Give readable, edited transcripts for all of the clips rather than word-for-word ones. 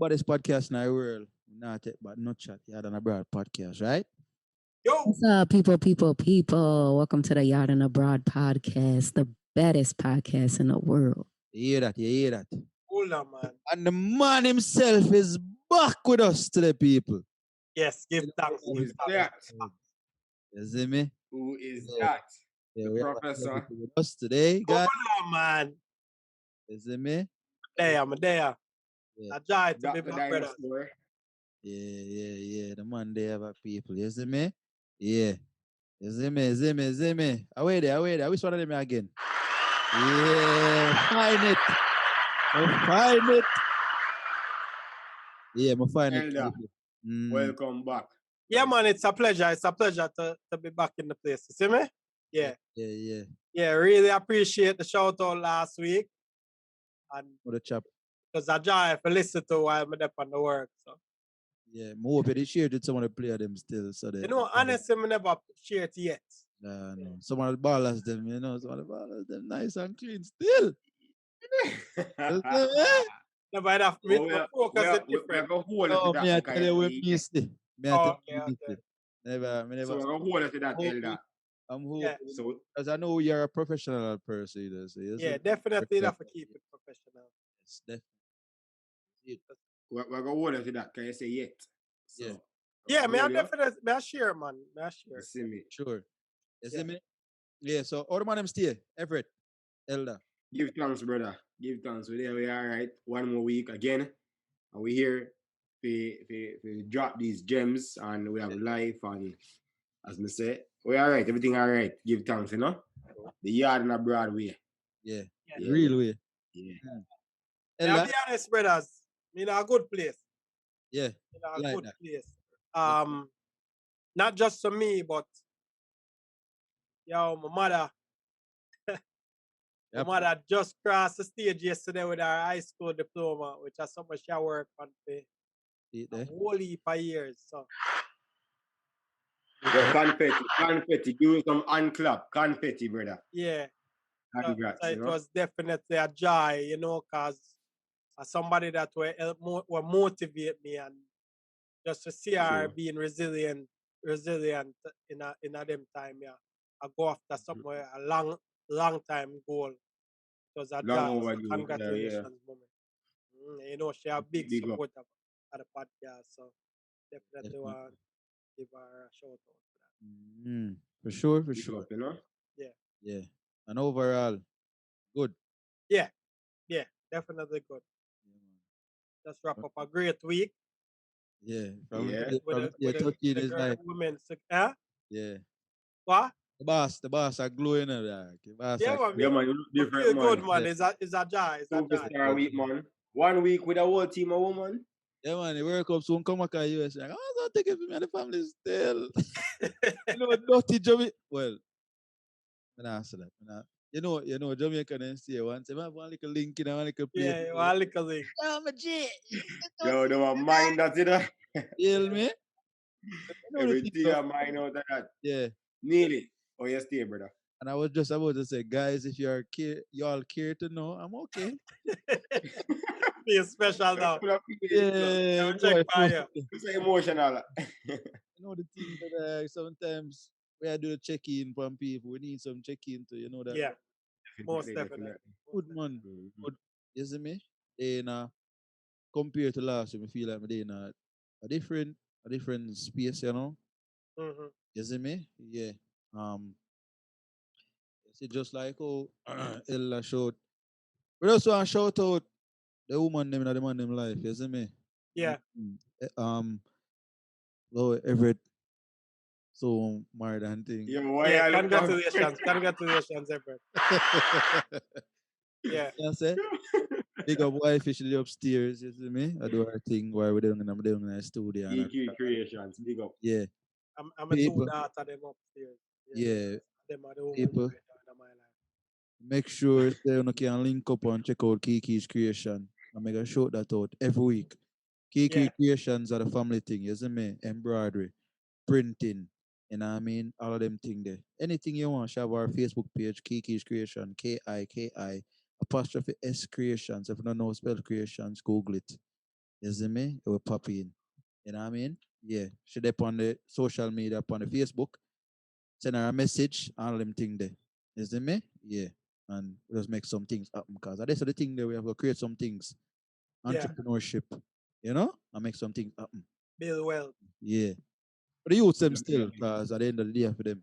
baddest podcast in the world. Not it, but not chat. Yaad&Abroad podcast, right? Yo, What's up, people? Welcome to the Yaad&Abroad podcast, the baddest podcast in the world. You hear that? You hear that? hold on, man. And the man himself is back with us today, people. Yes, give thanks. Who Give is thanks. that? You see me? Who is Yeah. that? Yeah, The we have a professor. celebrity with us today, guys. Hold on, man. You see me? I'm there. Yeah. I tried to be Dr. my brother. Dinosaur. Yeah. The man they have a people. You see me? Yeah. You see me? Away there. I wish one of them again. Yeah, find it. Yeah, I find it. Elder, Mm. welcome back. Yeah, man, it's a pleasure. It's a pleasure to be back in the place. You see me? Yeah. Yeah. Really appreciate the shout out last week. And What a chap. because I joy to listen to while I'm up on the work. So Yeah, I hope they shared with some of the player them still. So they, you know, honestly, I never shared it yet. no. Some of the ballers them, nice and clean still. Never enough. we Focus is are different. going to hold it Oh, to me I that. tell you we missed it. Me I tell you we Okay. missed it. Never. So we're going to hold it to that, Oh, Elder. I'm hoping. Yeah. So Because I know you're a professional person, you know, so yes, Yeah, definitely enough to keep it professional. it's definitely. we're going to hold it to that. Can you say yet? So, Yeah. Yeah, me I Audio, definitely me I share, man. Me I share. you see me. Sure. You see Yeah. me? Yeah, so all the man them stay. Everett, Elder. Give thanks, brother. Give thanks. We're there. We are right. One more week again. And we're here to drop these gems. And we have life. And as me say, we all right. Everything all right. Give thanks, you know? The Yaad&Abroad way. Yeah. Yeah. Real way. Yeah. I'll Elder. be honest, brothers. Me in a good place. Yeah. In a Like good that. place. Not just for me, but my mother. Yep. My mother just crossed the stage yesterday with her high school diploma, which is something she worked on for See it a there? whole heap of years. So Confetti. Give me some unclap. Confetti, brother. yeah. Congrats, So you it know? was definitely a joy, because as somebody that will motivate me, and just to see her Sure. being resilient in a them time, yeah. I go after something a long time goal. It was a Long joy. So overdue. congratulations, moment. She a big Big up. supporter of the podcast, so definitely want to give her a shout out for that. For sure. Big up, you know? Yeah. And overall, good. Yeah, definitely good. Just wrap up a great week Yeah. Yeah. From with 13 the is like, women. yeah. What? The boss are glowing at that. The boss Yeah, are man. Yeah, man, you look You different, feel man. good, man. It's a joy. It's a joy. Superstar week, man. 1 week with a whole team of women. Yeah, man, the World Cup soon come back at US. Like, oh, don't take it for me and the family still. You know, dirty Jamaica. Well, I don't answer that. You know, Jamaica and say once, I have one little link in one little place. Yeah, one little thing. Oh, my G. Yo, they were mind that, you know? You hear me? You know the thing, Everything though. I mind out of that. Yeah. Nearly. Oh, you stay, brother. And I was just about to say, guys, if you all care to know, I'm okay. Feel special now. Yeah, I'll check for you. It's so emotional. You know the thing that sometimes we are doing check-in from people. We need some check-in to, you know that. Yeah, most definitely. Good man. Good. You see me? And compared to last year, I feel like I'm in a different space, you know. Mm-hmm. You see me? Yeah. You see, just like how Ella showed. We also want to shout out the woman them in the man them life. You see me? Yeah. Low Everett. So married and thing. Yeah, congratulations, Everett. Yeah. You say? Big up wife, she did upstairs, you see me? I do her thing while we're doing in the studio. And EQ Creations, big up. yeah. I'm a two daughter them upstairs. Yeah. Them are the women People. right now in my life. Make sure you can link up and check out Kiki's Creation. And make a shout that out every week. Kiki Creations are the family thing, you see me? Embroidery, printing, you know what I mean? All of them things there. Anything you want, she have our Facebook page, Kiki's Creation, Kiki apostrophe S Creations. If you don't know spell creations, Google it. You see me? It will pop in. You know what I mean? Yeah. She there on the social media, upon the Facebook, send her a message, all them thing there. You see me? Yeah. And we just make some things happen. Because that's the thing that we have to create some things. Yeah. Entrepreneurship. You know? And make some things happen. Build wealth. Yeah. But the youths them still, Definitely. because at the end of the day for them,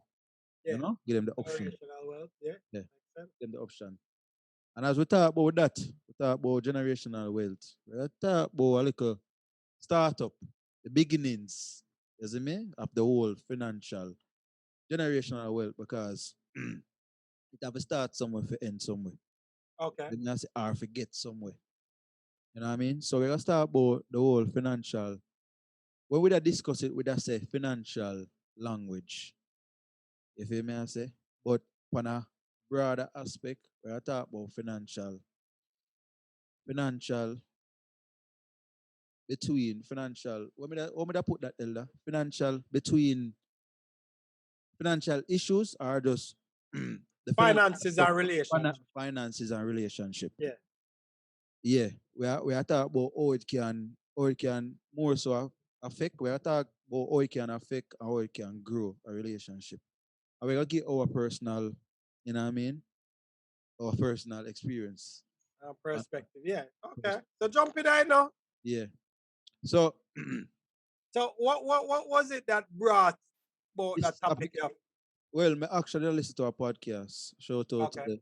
Yeah. you know, give them the option. Generational wealth. Yeah. Yeah. Makes sense. Give them the option. And as we talk about that, we talk about generational wealth. We talk about a little startup, the beginnings, you see me, of the whole financial generational wealth because it have to start somewhere for end somewhere. Okay. Then you say or forget somewhere. You know what I mean? So we're gonna start about the whole financial. When we da discuss it, we da say financial language. You feel me? I say, but on a broader aspect, we're gonna talk about financial between financial. What me da put that elder? Financial between financial issues are just the financial Finances aspect and of relationship. finances and relationship. Yeah. Yeah, we are talking about how it can more so affect. We are talking about how it can affect and how it can grow a relationship. And we're gonna get our personal, you know what I mean, our personal experience. Uh, Perspective. Yeah. Okay. So jump in right now. yeah. So So what was it that brought about this that topic? topic, well, me actually listen to a podcast. Okay.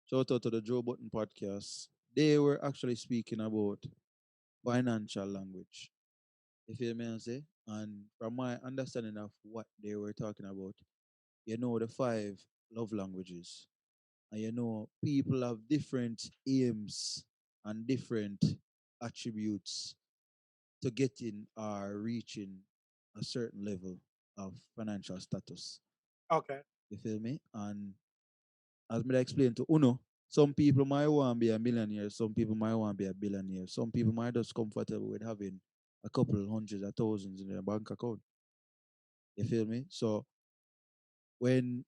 Shout out to the Joe Button podcast. They were actually speaking about financial language. You feel me? I say? And from my understanding of what they were talking about, you know the five love languages. And you know people have different aims and different attributes to getting or reaching a certain level of financial status. Okay. You feel me? And as me explained to Uno, some people might want to be a millionaire, some people might want to be a billionaire, some people might just comfortable with having a couple of hundreds of thousands in their bank account. You feel me? So when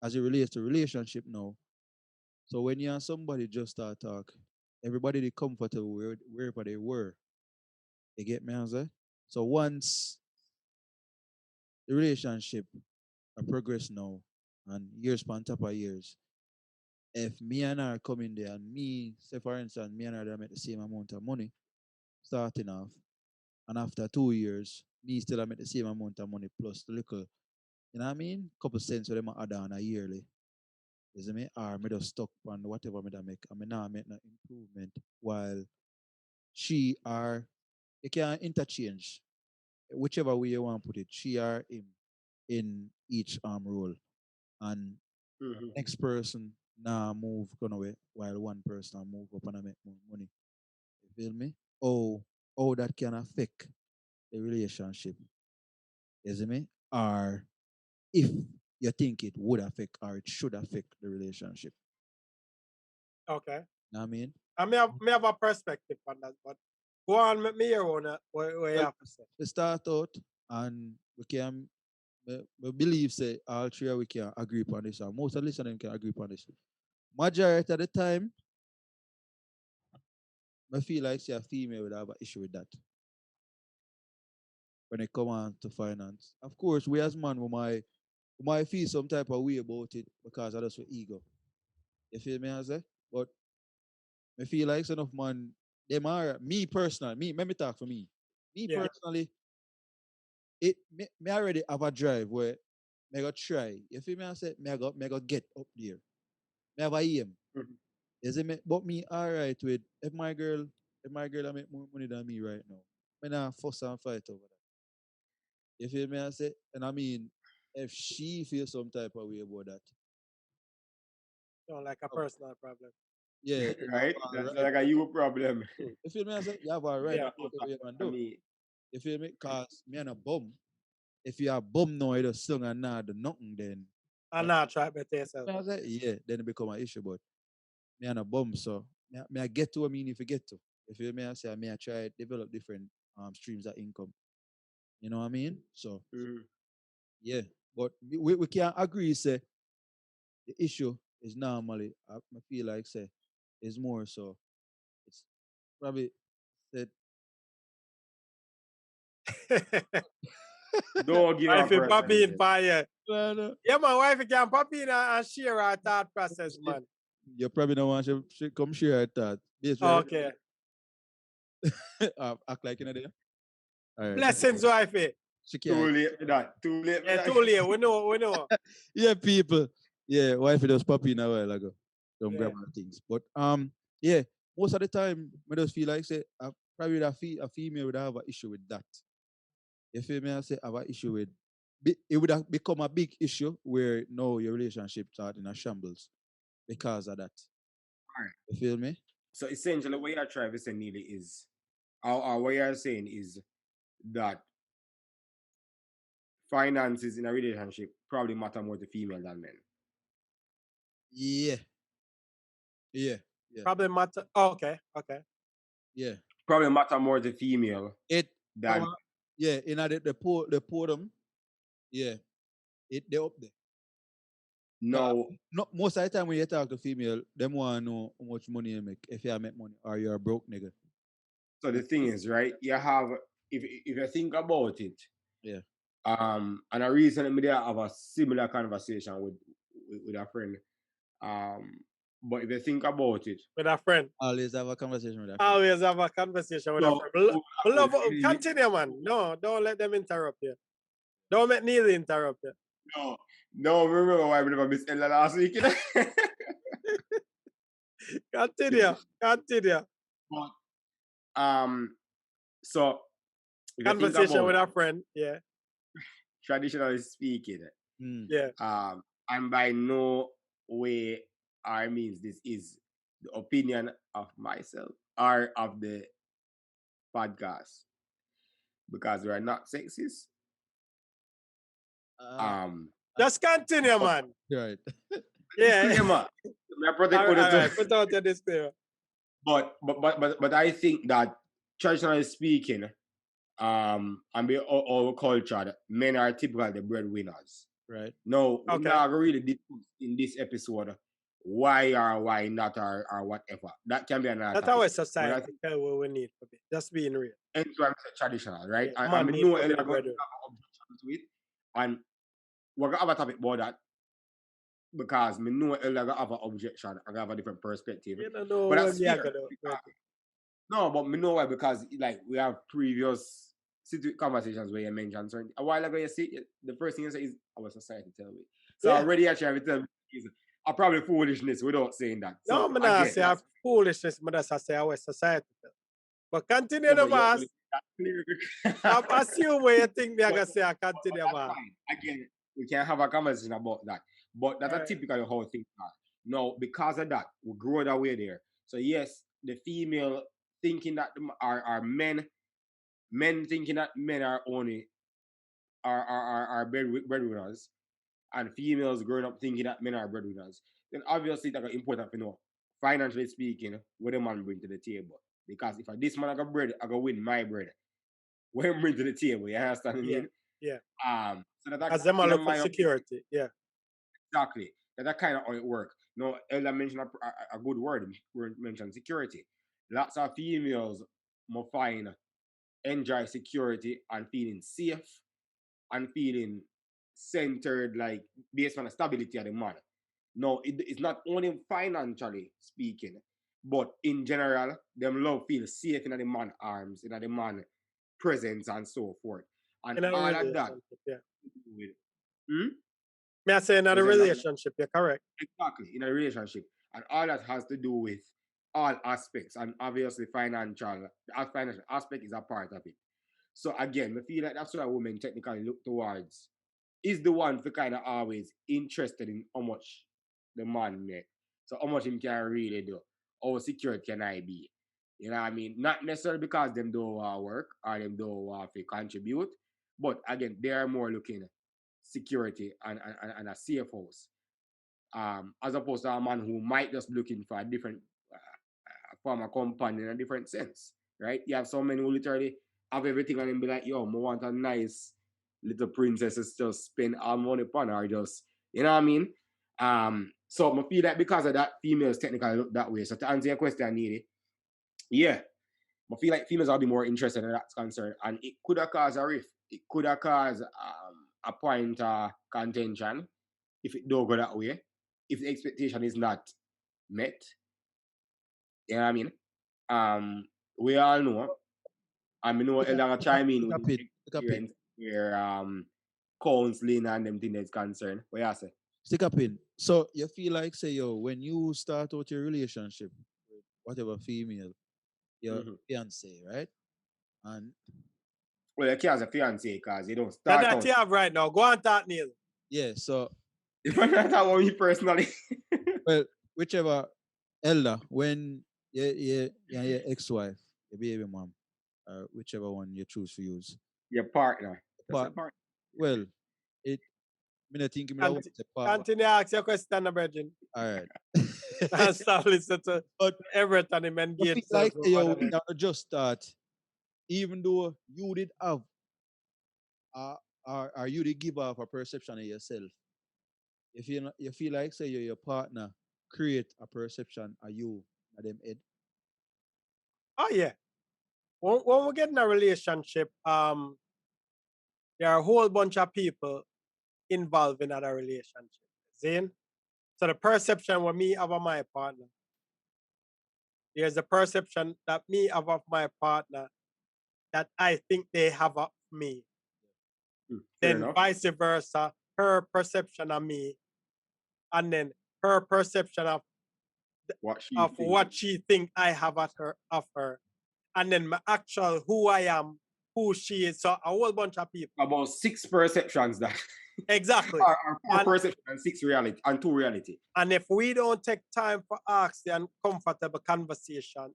as it relates to relationship now, so when you and somebody just start talk, everybody they comfortable wherever they were. You get me answer? So once the relationship progress now and years on top of years, if me and her come in there and me, say for instance, me and her they make the same amount of money starting off, and after 2 years, me still I make the same amount of money plus the little, you know what I mean? Couple cents for them add on a yearly. You see me? Or me just stuck on whatever me da make. I mean now I make no improvement while she are you can interchange whichever way you want to put it, she or him in each role. And Mm-hmm. next person now move gonna away while one person move up and I make more money. You feel me? Oh that can affect the relationship. You see me? Or if you think it would affect or it should affect the relationship. Okay. Know what I mean? I may have a perspective on that, but go on, make me hear what you Well, have to say. we start out and we can we believe say all three of we can agree upon this, or most of the listeners can agree upon this. Majority of the time, I feel like say a female would have an issue with that when it come on to finance. Of course, we as man we might feel some type of way about it because of that's what ego. You feel me I say? But I feel like some of man, them are me personally, let me talk for me. Me Yeah. personally, me already have a drive where me go try. You feel me I say? Me go get up there. Me have a aim. Mhm. You see me? But me alright with if my girl I make more money than me right now. Me not fuss and fight over that. You feel me I say? And I mean, if she feels some type of way about that, Sound like a oh, personal problem. yeah, you have Right? all That's right. like a you problem. You feel me I say? You have all right Yeah. to do whatever you can I do. mean, You feel me? Cause me and a bum. If you are bum now, you just sing and not do nothing, then And uh, now try better yourself. me I say, yeah, then it become an issue. But me and a bum, so me I get to what I mean if you get to. You feel me? I say me I try develop different streams of income. You know what I mean? So mhm. yeah. But we can agree say the issue is normally I feel like say is more so it's probably said Don't give her Wifey pop in percentage. fire. Man, Yeah, man, wifey can pop in and share our thought process, man. you probably don't want to come share her thought. Yes, right? Okay. Act like you know there. All right. Blessings, wifey. She Too can't. late for that. Too late for Yeah, that. too late. We know. Yeah, people. Yeah, wifey just pop in a while ago. Don't grab Yeah. her things. But yeah, most of the time, I just feel like say probably a female would have an issue with that. You feel me? I say have an issue with it would have become a big issue where no your relationship start in a shambles because of that. Alright. You feel me? So essentially, what you're trying to say, Neely, is, or what you're saying is that finances in a relationship probably matter more to female than men. Yeah. Yeah. Probably matter. Oh, okay. Yeah. Probably matter more to female It than yeah, in the poor them, yeah, they up there. no. No, most of the time when you talk to female, them want to know how much money you make. If you make money or you're a broke nigga. So the thing is, right? You have, if you think about it, Yeah. and I recently have a similar conversation with a friend. But if you think about it, With a friend. Always have a conversation with that. Always have a conversation with a friend. Continue, man. No, don't let them interrupt you. Don't make Neil interrupt you. No, remember why we never missed Ella last week? You know? Continue. But so if Conversation with a friend. Yeah. Traditionally speaking, Yeah. and by no way or means this is the opinion of myself or of the podcast, because we are not sexist. Just continue, man. Right. Yeah. Disclaimer. All right. Put out your disclaimer. But I think that traditionally speaking, and be our culture, men are typically the breadwinners. Right. No, we're Okay. not really discuss in this episode why or why not or whatever. That can be another That's topic. our society. Tell what we need to be. Just being real. And so I'm traditional, right? Yeah, And man I know need to be Ella got breadwinner. objections to it, and we're gonna have a topic about that because I know Ella got have an objection. I have a different perspective. You don't know But what that's me I fair. gotta- No, but me know why, because like we have previous conversations where you mentioned certain. A while ago, you see the first thing you say is our society tell me. So Yeah. already actually have to tell me is a probably foolishness without saying that. No, So I'm not again, say that's- foolishness, but that's I say our society. But continue no, the but you- boss. that's clear. I assume where you think me I gotta say I But continue, that's man. fine. Again, we can have a conversation about that. But that's a Alright. typical how things are. Now, because of that, we grow that way there. So yes, the female thinking that are men thinking that men are only are breadwinners, and females growing up thinking that men are breadwinners, then obviously that's important to know, financially speaking, what the man bring to the table. Because if this man I got bread, I go win my bread. What him bring to the table, you understand what I mean? Yeah. So that As them all in look for my security. Yeah. exactly. That kind of how it works. Now, Ella mentioned a good word. We mentioned security. Lots of females more find enjoy security and feeling safe and feeling centered, like based on the stability of the man. No, it's not only financially speaking, but in general, them love feel safe in the man arms, in the man presence, and so forth. And In a all of that. relationship, yeah. Hmm? May I say in a relationship, you're correct. Exactly, in a relationship. And all that has to do with all aspects. And obviously financial aspect is a part of it. So again, I feel like that's why women technically look towards is the one for kind of always interested in how much the man make. So how much him can really do. How secure can I be? You know what I mean? Not necessarily because them don't want to work or them don't want to contribute. But again, they are more looking security and a safe house. As opposed to a man who might just be looking for a different form of companion in a different sense, right? You have so many who literally have everything and then be like, yo, I want a nice little princess to just spend all money upon her, or just, you know what I mean? So I feel that because of that, females technically look that way. So to answer your question, Needy, yeah, I feel like females will be more interested in that's concerned, and it could have caused a rift. It could have caused a point of contention if it don't go that way. If the expectation is not met, you know what I mean? We all know, and we know Elder chime in with his experience where counseling and them things is concerned. What you say? Stick up in. So you feel like, say, yo, when you start out your relationship with whatever female, your fiance, right? And Well, you can't say fiance because you don't That's start that out. you have right now. Go on, talk, Neil. yeah, so If I not about me personally. well, whichever elder, when your ex-wife, your baby mom, whichever one you choose to use. Your partner. Well, it I mean, I think I want to part. Continue to ask your question, Virgin. All right. And start listening to But Everton and I feel engage. like yo, just start, even though you did have or you did give off a perception of yourself. You feel like say your partner create a perception of you at them head. Oh yeah. When we get in a relationship, there are a whole bunch of people involved in that relationship. Zane? So the perception what me have of my partner, there's a perception that me have of my partner that I think they have of me. Then enough. vice versa, her perception of me, and then her perception of what she think I have of her, and then my actual who I am, who she is. So a whole bunch of people. About 6 perceptions that. Exactly. or 4 perceptions and 6 reality and 2 reality. And if we don't take time for ask the uncomfortable conversation,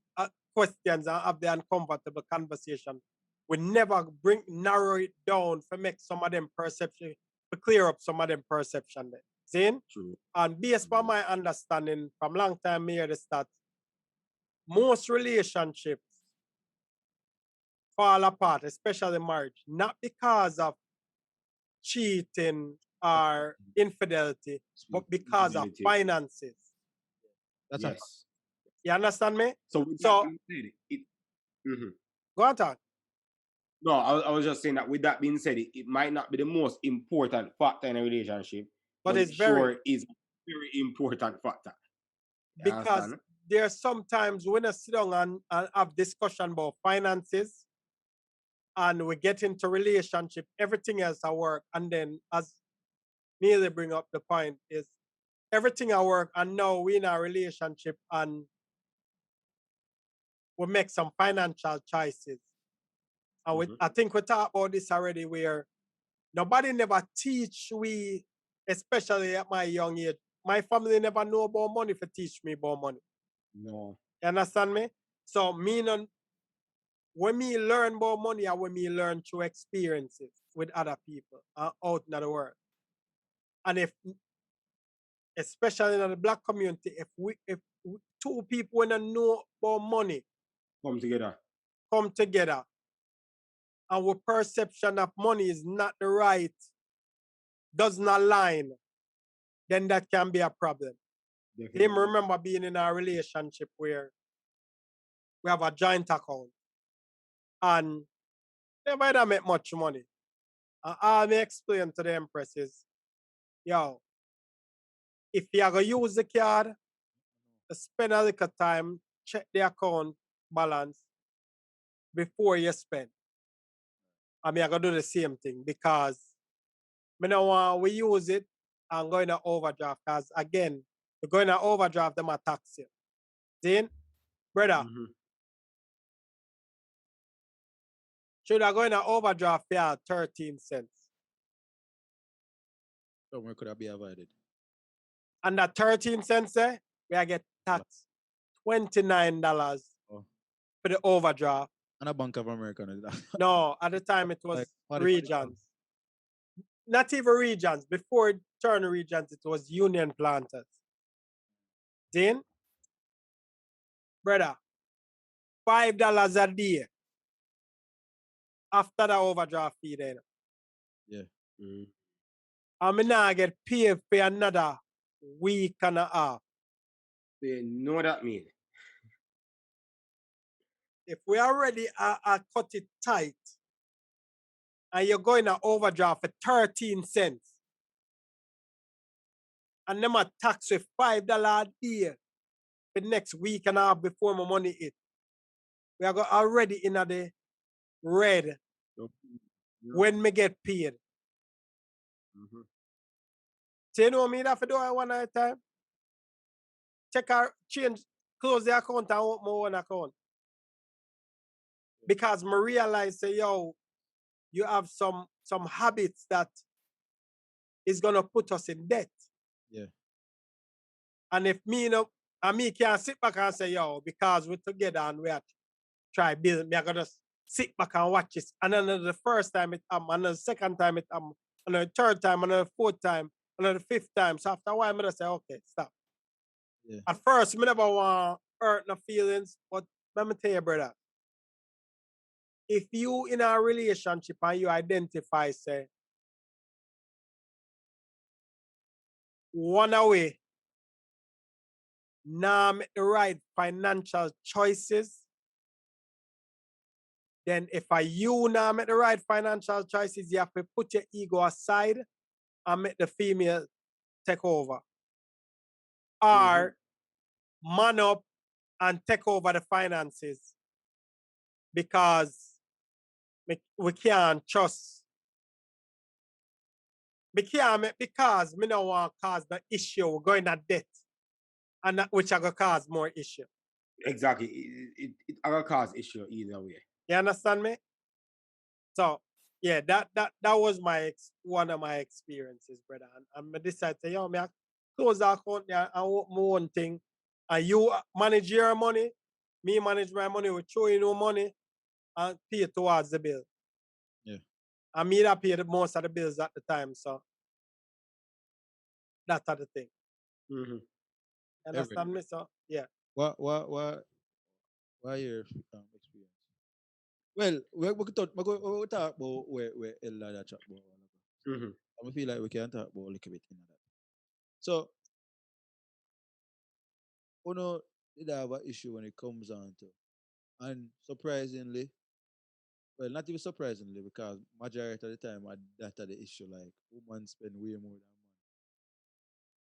questions and have the uncomfortable conversation, we never narrow it down to make some of them perception, to clear up some of them perception there. See? True. And based on my understanding from long time here, the stats, most relationships fall apart, especially marriage, not because of cheating or infidelity, but because of finances. That's yes. You understand me? So Go on, talk. No, I was just saying that with that being said, it might not be the most important factor in a relationship, but it's is a very important factor. Because there's sometimes when I sit down and have discussion about finances and we get into relationship, everything else I work, and then as Neely bring up the point is everything I work and now we in a relationship and we make some financial choices. And I think we talked about this already where nobody never teach we, especially at my young age. My family never know about money to teach me about money. No. You understand me? So when me learn about money and when me learn through experiences with other people out in the world. And especially in the black community, if two people when know about money come together, and our perception of money is not the right, doesn't align, then that can be a problem. Him remember being in a relationship where we have a joint account and they might not make much money. And all me explain to the Empress is, yo, if you're going to use the card, spend a little time, check the account balance before you spend. I mean, I'm going to do the same thing because I don't want we use it and going to overdraft because, again, you're going to overdraft them a tax you. See? Brother, should I go in an overdraft fee 13 cents? Somewhere could have been avoided. And that 13 cents there, we get taxed $29 for the overdraft. And a Bank of America. No, at the time it was like Regions. Not even Regions. Before it turned Regions, it was Union Planters. Then, brother, $5 a day after the overdraft fee then. Yeah. I'm now get paid for another week and a half. You know what that mean? if we already cut it tight and you're going to overdraft for 13 cents and them a tax with $5 a day for next week and a half before my money hit, we are already in the red when me get paid. So you know me that for do I one at a time? Check our change, close the account and open my own account. Because me realize say, yo, you have some habits that is gonna put us in debt. Yeah. And if me, you know, and me can't sit back and say, yo, because we're together and we are try build, me I gotta sit back and watch this. And then the first time it another second time it another third time, another fourth time, another fifth time. So after a while, I'm gonna say, okay, stop. Yeah. At first, me never want hurt no feelings, but let me tell you, brother, if you in a relationship and you identify, say, one away, now make the right financial choices, then if you now make the right financial choices, you have to put your ego aside and make the female take over. Or man up and take over the finances because we can't trust. Because me don't want to cause the issue, we're going at debt. And that, which are going to cause more issue. Exactly. It will cause issue either way. You understand me? So, yeah, that was one of my experiences, brother. And I decided to, yo, me I close the account there and open my own thing. And you manage your money, me manage my money, we throw in no money and pay towards the bill. Yeah. And me that paid most of the bills at the time, so that's the thing. Understand me? So, yeah. What your experience? Well, we could talk about where Ella that chat about. I feel like we can talk about a little bit in that. So, you know, did have an issue when it comes on to, and surprisingly, well, not even surprisingly, because majority of the time that the issue, like women spend way more than man.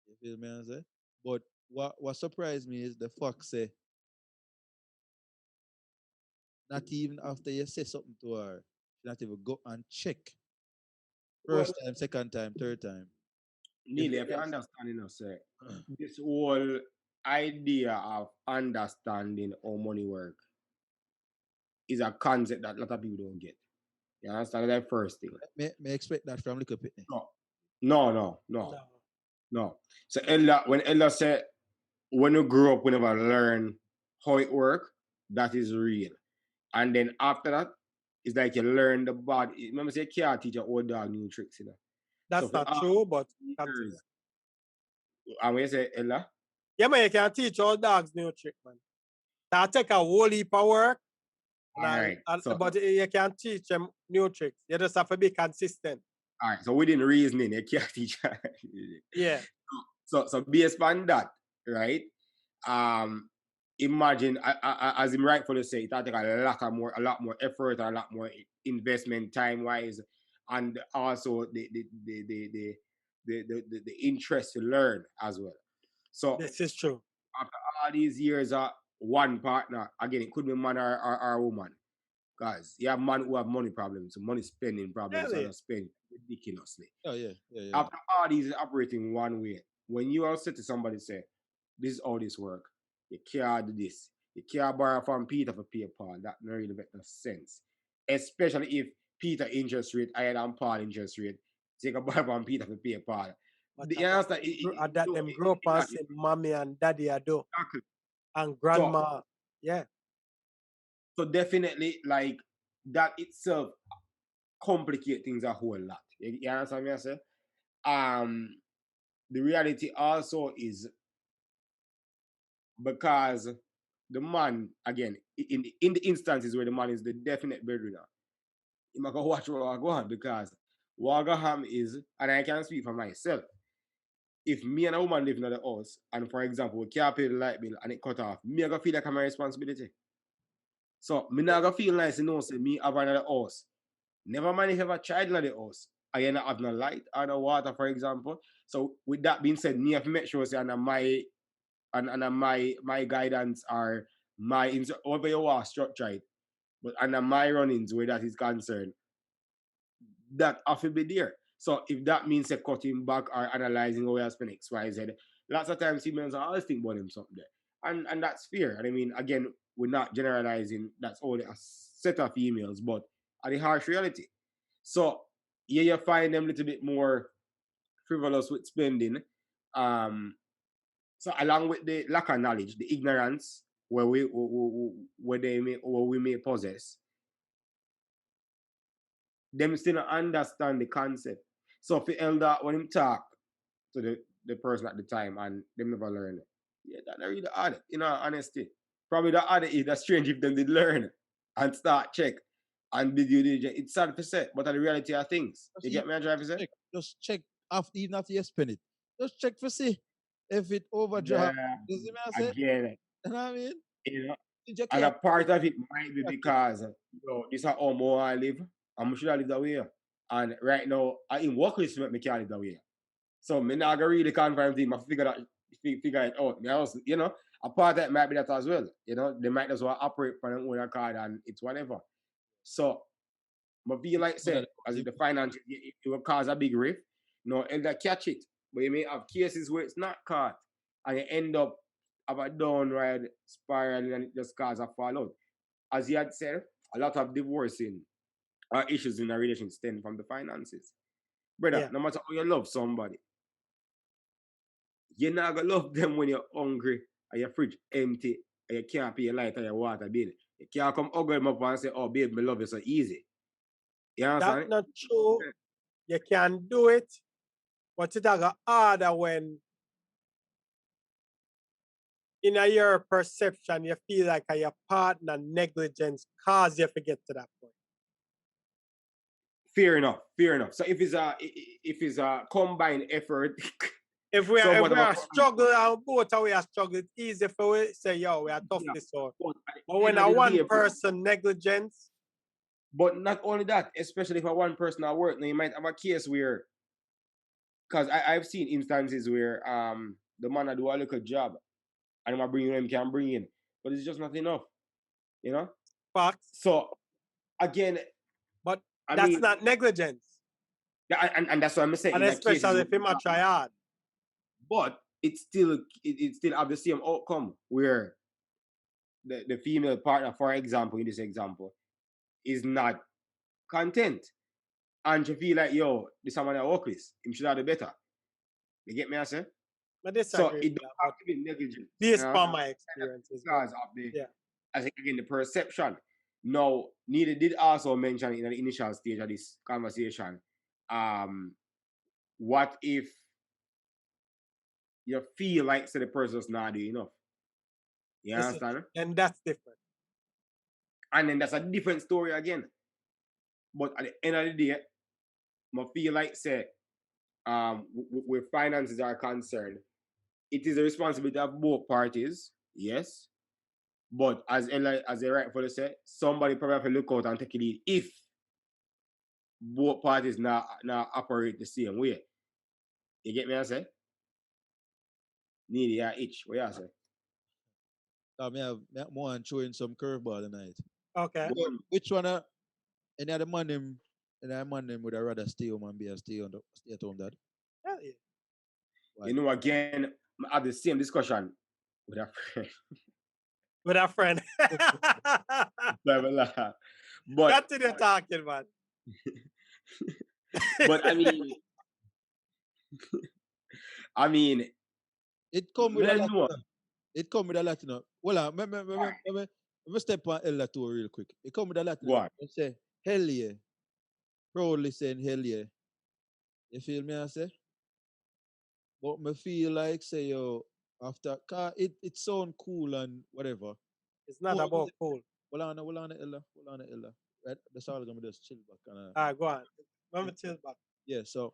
You feel me? I say? But what surprised me is the fuck say, not even after you say something to her, she not even go and check. First time, second time, third time. Nearly, if you understand, sir, this whole idea of understanding how money work is a concept that a lot of people don't get. You understand? That's the first thing. May expect that from little Pitney. No. So when Ella said, when you grow up, we never learn how it works, that is real. And then after that, it's like you learn the body. Remember, say you can't teach your old dog new tricks, you know. That's so not true, but continue. And when you say Ella? Yeah, man, you can teach all dogs new trick, man. That take a whole heap of work. But you can't teach them new tricks. You just have to be consistent. All right, so within reasoning, you can't teach. Yeah. So based on that, right? Imagine, as him rightfully say, it take a lot more effort, a lot more investment time wise, and also the interest to learn as well. So this is true. After all these years, one partner, again, it could be man or woman. Guys, you have man who have money problems, money spending problems, Really? and spend ridiculously. Oh yeah. After all these operating one way, when you are said to somebody say, this is how this work, you can't do this, you can't borrow from Peter for pay Paul, that don't really make no sense. Especially if Peter interest rate higher than Paul interest rate, take a borrow from Peter for pay Paul. You understand? That them grow up and say mommy and daddy are do. Exactly. And grandma. Yeah. So definitely, like, that itself complicate things a whole lot. You understand me I say? The reality also is because the man, again, in the instances where the man is the definite breadwinner, you might go watch what go on because Wagaham is, and I can speak for myself. If me and a woman live in the house, and for example, we can't pay the light bill and it cut off, me I go feel like I'm my responsibility. So me not gonna feel nice, say me have another house. Never mind if you have a child in the house. I not have no light or no water, for example. So with that being said, me have to make sure say under my guidance or my over your war structure it, but under my runnings where that is concerned, that have to be there. So if that means a cutting back or analyzing how we spend X, Y, Z, lots of times females are always think about them something there. And that's fair. And I mean, again, we're not generalizing that's only a set of females, but the harsh reality. So yeah, you find them a little bit more frivolous with spending. So along with the lack of knowledge, the ignorance where we may possess, them still not understand the concept. So for elder, when him talk to the person at the time and them never learn it, yeah, that really odd, honesty. Probably the other is that strange if them did learn and start check and did you diligence. It's sad to say, but the reality of things. You get me, I drive to say? Just check even after you spend it. Just check for see if it overdraft. Yeah, You see me I say? again, You know what I mean? you know, You and a can't part of it might be because this is how more I live. I'm sure I live that way. And right now, I in work with me can't live that way. So me not gonna really confirm thing, I figure it out. Me also, a part of it might be that as well. They might as well operate for their own card and it's whatever. So I feel like say, as if the finance it will cause a big rift. No, elder catch it. But you may have cases where it's not caught and you end up have a downward spiral and it just cause a fallout. As you had said, a lot of divorcing or issues in a relationship stem from the finances. Brother, no matter how you love somebody, you're not gonna love them when you're hungry and your fridge empty and you can't pay your light or your water bill. You can't come hug them up and say, oh babe, me love you so easy. You understand? That's not true. You can do it, but it's harder when in your perception you feel like your partner negligence cause you to get to that point. Fair enough. So if it's a combined effort, if we are struggling and both of we are struggling, it's easy for we say, yo, we are tough this out. But when a one person negligence. But not only that, especially if a one person at work, now you might have a case where, because I've seen instances where the man I do a little job and I'm bringing him can bring in, but it's just not enough, Facts. So again, but that's not negligence. And that's what I'm saying. And especially if him a try hard. But it still have the same outcome where the female partner, for example, in this example, is not content. And she feel like, yo, this someone I work with, him should have the better. You get me, I say? So it don't have to be negligent. Based on my experiences. Because of I think again the perception. Now, Neely did also mention in the initial stage of this conversation, what if you feel like the person's not doing enough? You understand? And that's different. And then that's a different story again. But at the end of the day, I feel like say, where finances are concerned, it is a responsibility of both parties, yes. But as they rightfully say, somebody probably have to look out and take it lead if both parties not operate the same way. You get me, I say? Need ya itch. What you say? I have more and showing some curveball tonight. Okay. So, which one any other man them would I rather stay home and stay at home, dad? Hell yeah. Why? Again, I have the same discussion with a friend. With a friend. But continue talking, man. But I mean, it come with a lot. It come with a lot, Well, let me step on Ella too real quick. It come with a lot. Go on. I say, hell yeah. Proudly saying hell yeah. You feel me, I say? But me feel like, say, yo, after, it sound cool and whatever. It's not about cool. Well on Ella. Right? That's all I'm going to just chill back. Go on. Let me chill back. Yeah, so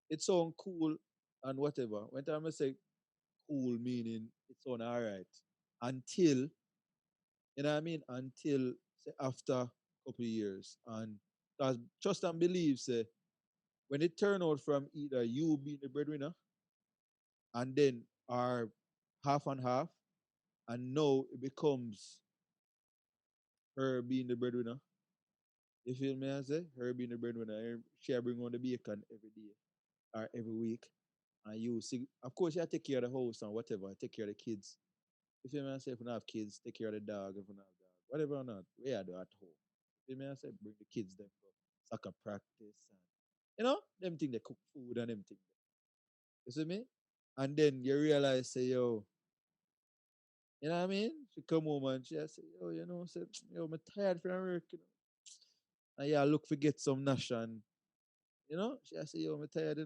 it sound cool and whatever. When time I say cool, meaning it sound all right. Until You know what I mean? Until say, after a couple of years. And because trust and believe, say, when it turn out from either you being the breadwinner and then are half and half, and now it becomes her being the breadwinner. You feel me? I say her being the breadwinner. She bring on the bacon every day or every week, and you see. Of course, you take care of the house and whatever. Take care of the kids. You feel me? I say if you don't have kids, take care of the dog. If you don't have dog, whatever or not, we are do at home. You feel me? I say bring the kids them go soccer practice and them thing they cook food and them thing. You see me? And then you realize say yo, you know what I mean? She come home and she say yo, say yo, I'm tired from work. And yeah, look for get some nash and she say yo, I'm tired.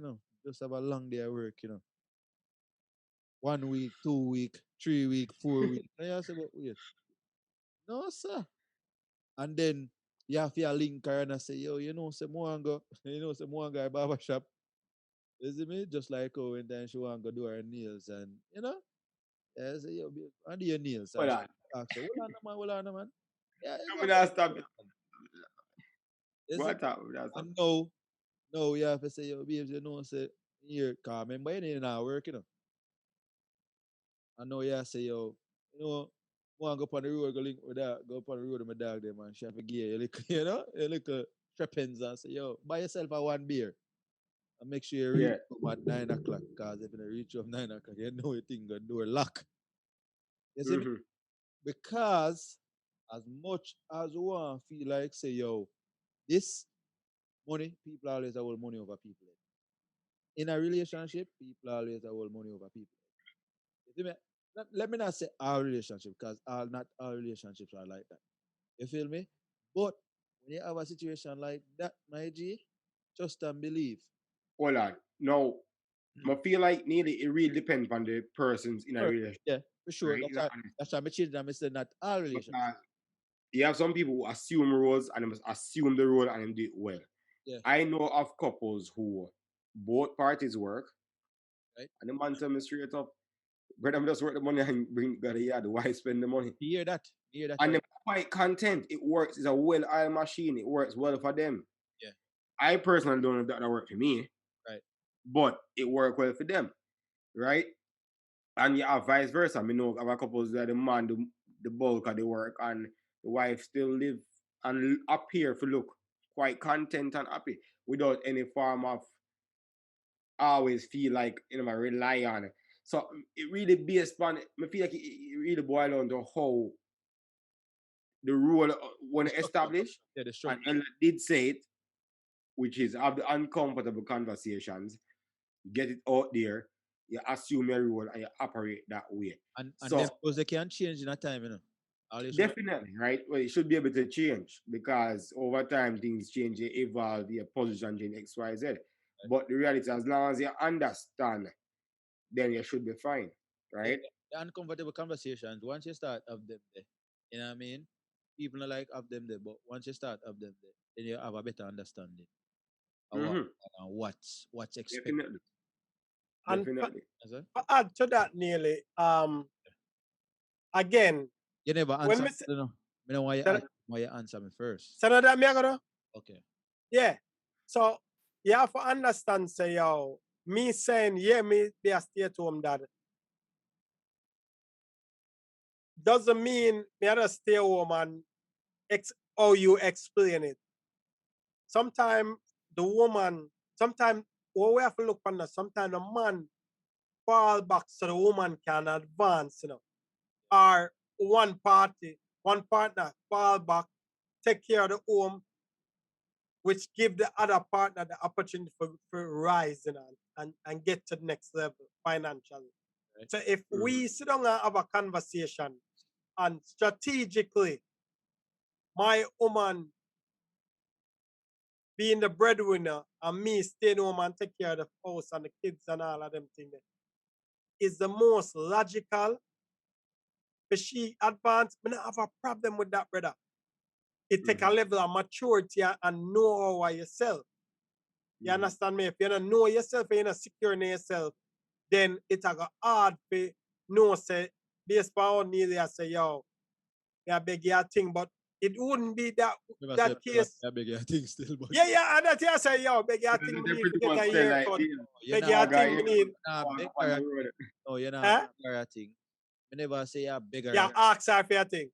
Just have a long day at work. 1 week, 2 week, 3 week, 4 week. And I say but wait, no sir. And then you have to link her and I say, yo, say more and go, say more and go to barber shop. You see me? Just like how when time she want to go do her nails and I say, yo, babe, I do your nails. Hold And she on. ask her, hold on, man. Yeah, you Let go me get not stop it. you see me? What up? Stop. And no, you have to say, yo, babes, say, here, cause remember you ain't not work, I know you have to say, yo, want to go up on the road, go link with that, go up on the road with my dog there, man. She have to give you a little, a little strap-ins and say, yo, buy yourself a one beer. And make sure you reach Yeah. home at 9 o'clock. Because if you don't reach home 9 o'clock, you know you think the door lock. You see me? Mm-hmm. Because as much as you want to feel like, say, yo, this money, people always hold money over people. In a relationship, people always hold money over people. You see me? Let me not say all relationships, because not all relationships are like that. You feel me? But when you have a situation like that, my G, trust and believe. Hold on. Now, I feel like nearly it really depends on the persons in a Sure. relationship. Yeah, for sure. Right? That's why I'm changing and I said not all relationships. You have some people who assume roles and they must assume the role and them do it well. Yeah. I know of couples who both parties work, Right. and the man tell me straight up, brother, I'm just work the money and bring got the yard, why spend the money? You hear that? And Right? they're quite content. It works. It's a well-oiled machine. It works well for them. Yeah. I personally don't know if that work for me. Right. But it worked well for them. Right? And you have vice versa. I know of a couples that the man do the bulk of the work and the wife still live and appear to look quite content and happy without any form of always feel like I rely on it. So it really based on I feel like it really boils down to how the rule when established. Yeah, the And structure. Ella did say it, which is have the uncomfortable conversations, get it out there, you assume your role and you operate that way. And So then because they can change in a time, definitely, right? Well, it should be able to change because over time things change, they evolve, your position change X, Y, Z. But the reality, as long as you understand, then you should be fine, right? The uncomfortable conversations, once you start of them there, you know what I mean? People are like of them there, but once you start of them there, then you have a better understanding of what's expected. Definitely. And Definitely. to add to that, nearly, again, you never when answer me me, no. I know why you answer me first. so now that me I gotta, Okay. yeah. So you have to understand, say, yo, me saying, yeah, me be a stay-at-home dad, doesn't mean me I just stay home and how you explain it. Sometimes the woman, sometimes what we have to look on that, sometimes the man fall back so the woman can advance, Or one partner fall back, take care of the home, which give the other partner the opportunity for rising and get to the next level financially. Right. So if we sit down and have a conversation and strategically, my woman being the breadwinner and me staying home and take care of the house and the kids and all of them things is the most logical. But she advanced, I don't have a problem with that, brother. It take a level of maturity and know yourself. You understand me? If you don't know yourself and you're not secure in yourself, then it's a hard to know, say, based on how nearly I say, yo, I beg you a thing, but it wouldn't be that case. I beg you a thing still, but Yeah, and that's I say, yo, beg you a thing, me need to get a haircut. Beg you a thing, me need. No, you're not Huh? beggar a thing. I never say a beggar. Yeah, ask her for a thing.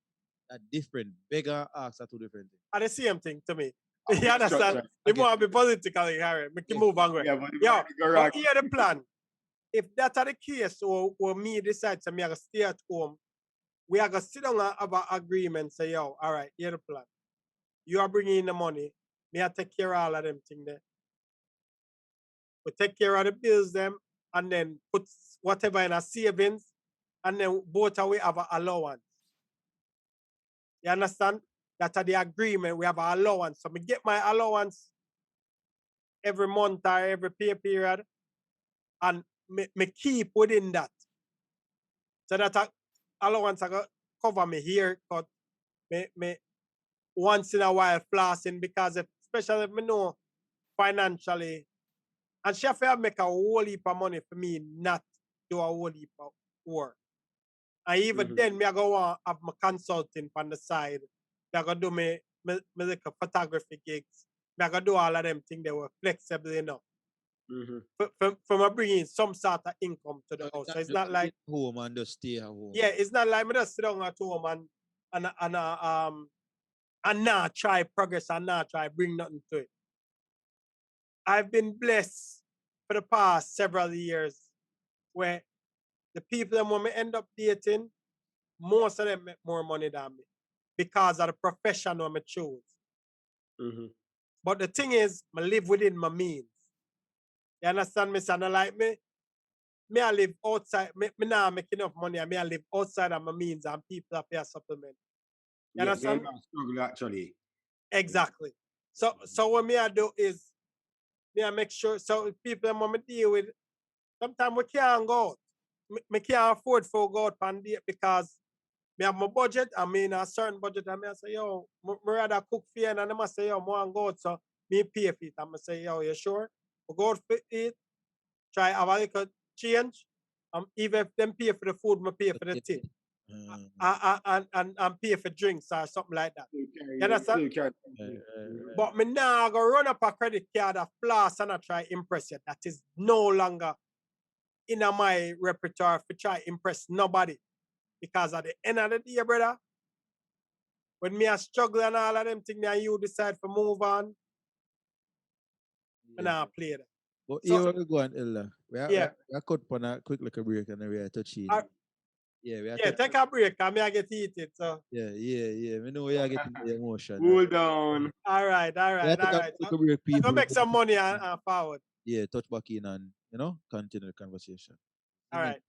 A different. Beggar, ask are two different things. Are the same thing to me. You understand? You want to be politically Harry. Make you move on. Yeah, but Yo, but here the plan. If that are the case, or me decide to me I go stay at home, we are gonna sit down and have an agreement. Say, yo, all right, here the plan. You are bringing in the money. Me I take care of all of them things there. We take care of the bills them, and then put whatever in a savings, and then both of we have an allowance. You understand? That's the agreement. We have an allowance. So me get my allowance every month or every pay period, and me keep within that. So that allowance I got cover me haircut, me once in a while flossing, because especially if me know financially, and she have to make a whole heap of money for me not do a whole heap of work. And even then, me I go on have my consulting on the side. Me I go do me like a photography gigs. Me I go do all of them things that were flexible enough. For me bringing some sort of income to the house. So it's not like home and just stay at home. Yeah, it's not like me just sit down at home and not try progress and not try bring nothing to it. I've been blessed for the past several years where the people that when me end up dating, most of them make more money than me because of the profession I choose. But the thing is, I live within my means. You understand me? So like me I live outside, me not make enough money, and me I live outside of my means, and people have pay a supplement. You understand? Struggle actually. Exactly. So what me I do is me I make sure so people that me deal with, sometimes we can't go out. Me can't afford to go out on date because me have my budget, I mean a certain budget, and me I say, yo, me rather cook for you, and them I say, yo, I want to go out, so me pay for it. And I say, yo, you sure? We go out for it, try have a little change. Even if them pay for the food, me pay for the tip. And pay for drinks or something like that. You understand? But me now go run up a credit card, a floss, and I try impress you. That is no longer in my repertoire to try impress nobody. Because at the end of the day, brother, when me a struggle and all of them things, and you decide to move on, and I play that. But here we go on, Ella. We are cut on a quick little break and then we are touching. Take a break, and me I get heated. So. Yeah. We know we are getting the emotion. Cool down. All right. Break, people. Make some money and forward. Yeah, touch back in and, continue the conversation. All right.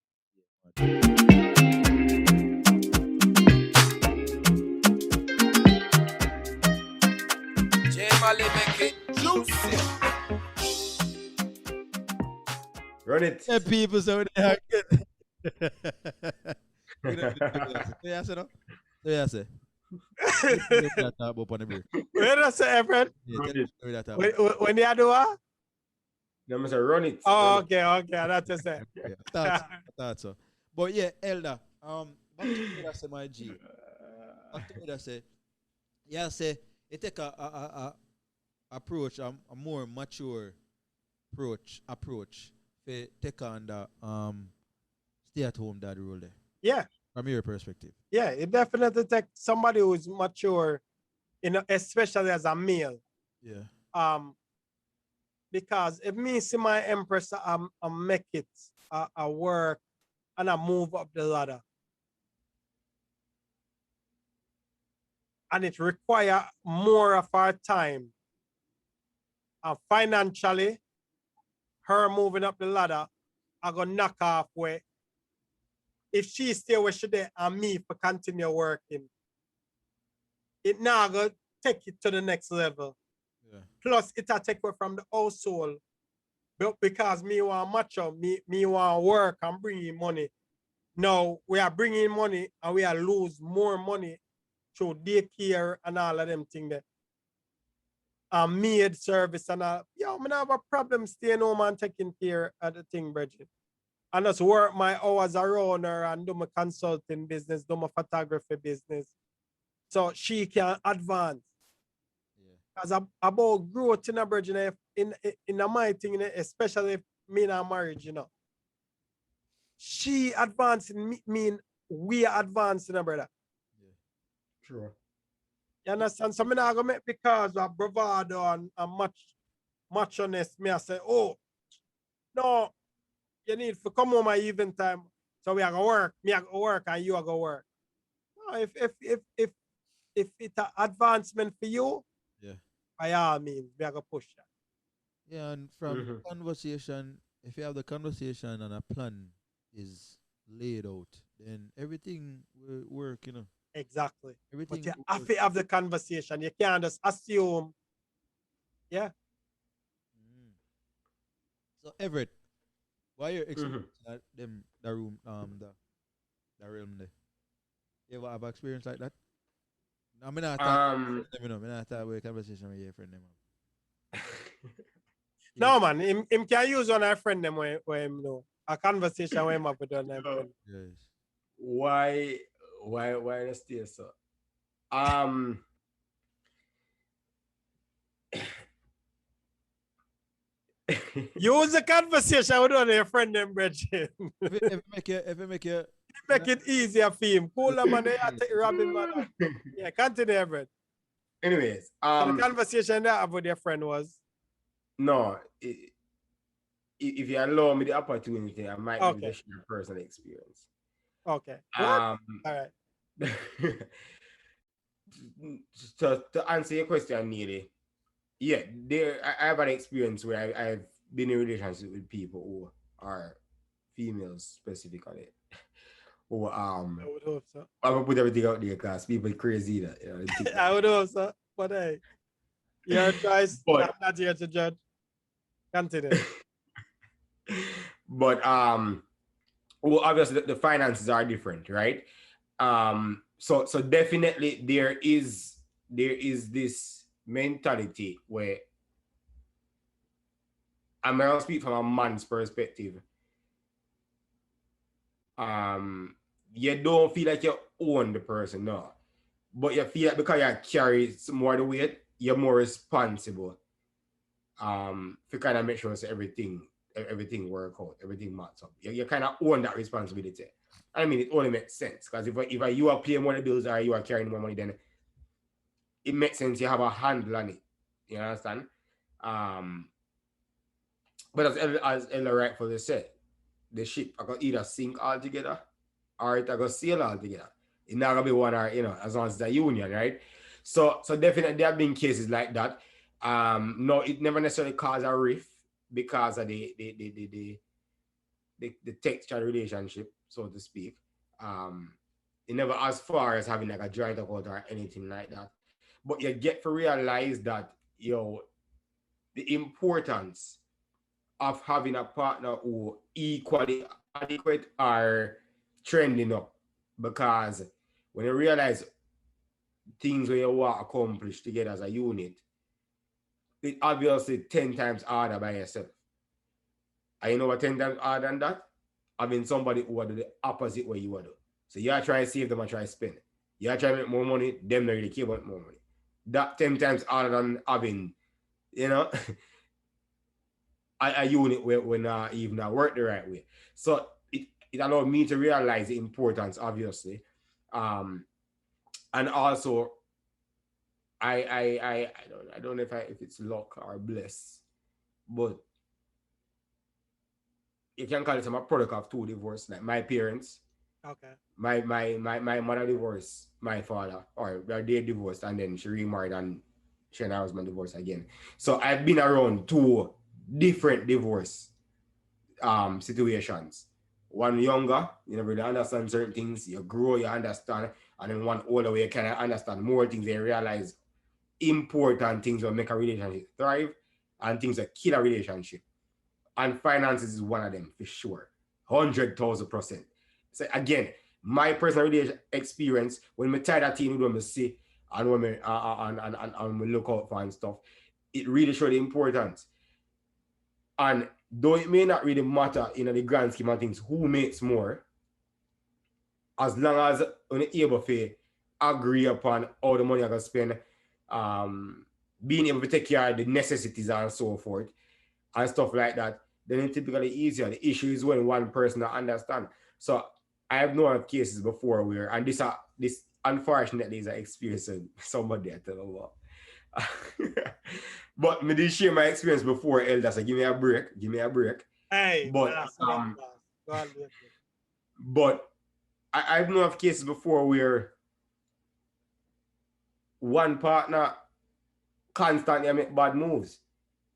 Run it. Yeah, people, so they are good. Yeah, say no? Yeah, say. That up on the break. Where does say, Efren? When you do what? Them say run it. Oh, okay, that's just it. Thought so. But yeah, Elder, back to what I say, my G. Back to what I say. Yeah, say it take a approach, a more mature approach to take on the stay at home dad role there. Yeah. From your perspective. Yeah, it definitely takes somebody who's mature, especially as a male. Yeah. Because if me see my empress, I make it, I work, and I move up the ladder. And it requires more of our time. And financially, her moving up the ladder, I go knock off where if she stay where she there and me for continue working, it now go take it to the next level. Yeah. Plus, it'll take away from the household. But because me want macho, me want work and bring in money. Now, we are bringing money and we are lose more money through daycare and all of them things there. And maid service and all. Yo, I don't have a problem staying home and taking care of the thing, Bridget. And just work my hours around her and do my consulting business, do my photography business. so she can advance. Yeah. Because about growth in a bridge, in a my thing, especially if me in a marriage, you know. She advancing mean we are advancing, brother. Yeah. Sure. You understand? So I'm not gonna make because of bravado and macho-ness, me I say, oh, no, you need to come home at even time. So we are gonna work, me are gonna work and you are gonna work. No, if it's an advancement for you, Yeah. by all means, we are gonna push that. Yeah, and from conversation, if you have the conversation and a plan is laid out, then everything will work, you know. Exactly. But Everything you will have work. to have the conversation. You can't just assume. Yeah. Mm. So Everett, why you experiencing that them the room the realm there? You ever have experience like that? I mean I thought you know, I mean I thought we conversation with your friend them. Yeah. No man, him can use on our friend them where him know. A conversation where him have with on friend. Yes. Why the stay so? Use the conversation with on your friend them, Bridget. If it make you Make it easier for him. Cool man, they have to rob him, man. Yeah, continue, Everett. Anyways, So the conversation that I have with your friend was no, if you allow me the opportunity, I might be able to share personal experience. okay. All right. To answer your question, Neely, yeah, I have an experience where I've been in a relationship with people who are females specifically. Who I would hope so. I'm gonna put everything out there because people crazy that you know. I would hope so. But hey, your choice. I'm not here to judge. Continue. But well, obviously the finances are different, right? So definitely there is this mentality where I'm gonna speak from a man's perspective. You don't feel like you own the person, no. But you feel like because you carry more of the weight, you're more responsible. To kind of make sure so everything work out, everything matches up. You kind of own that responsibility. I mean, it only makes sense because if you are paying more the bills or you are carrying more money, then it makes sense you have a handle on it. You understand? But as Ella rightfully said, the ship I could either sink altogether or it I could sail altogether. It's not gonna be one or as long as it's a union, right? So definitely there have been cases like that. No, it never necessarily caused a rift because of the textual relationship, so to speak. It never as far as having like a joint account or anything like that. But you get to realize that the importance of having a partner who equally adequate are trending up, because when you realize things where you want to accomplish together as a unit, it obviously 10 times harder by yourself. And you know what 10 times harder than that? Having somebody who will do the opposite way you want to do. So you are trying to save them and try to spend. You are trying to make more money, them not really care about more money. That 10 times harder than having, a unit where not even work the right way. So it allowed me to realize the importance, obviously. And also I don't know if it's luck or bless, but you can call it I'm a product of two divorces. Like my parents, okay, my mother divorced my father, or they divorced and then she remarried and she and her husband divorced again. So I've been around two different divorce situations. One younger, you really understand certain things, you grow, you understand, and then one older where you kind of understand more things and realize important things that make a relationship thrive and things that kill a relationship. And finances is one of them for sure. 100,000%. So again, my personal experience, when I tie that team when I see and when and we look out for and stuff, it really showed the importance. And though it may not really matter in the grand scheme of things who makes more, as long as you're able to agree upon how the money are going to spend, being able to take care of the necessities and so forth and stuff like that, then it's typically easier. The issue is when one person don't understand. So I have known of cases before where, and this unfortunately is an experience of somebody I tell about. But me did share my experience before, Elder. So give me a break. Hey, But but I've known of cases before where one partner constantly make bad moves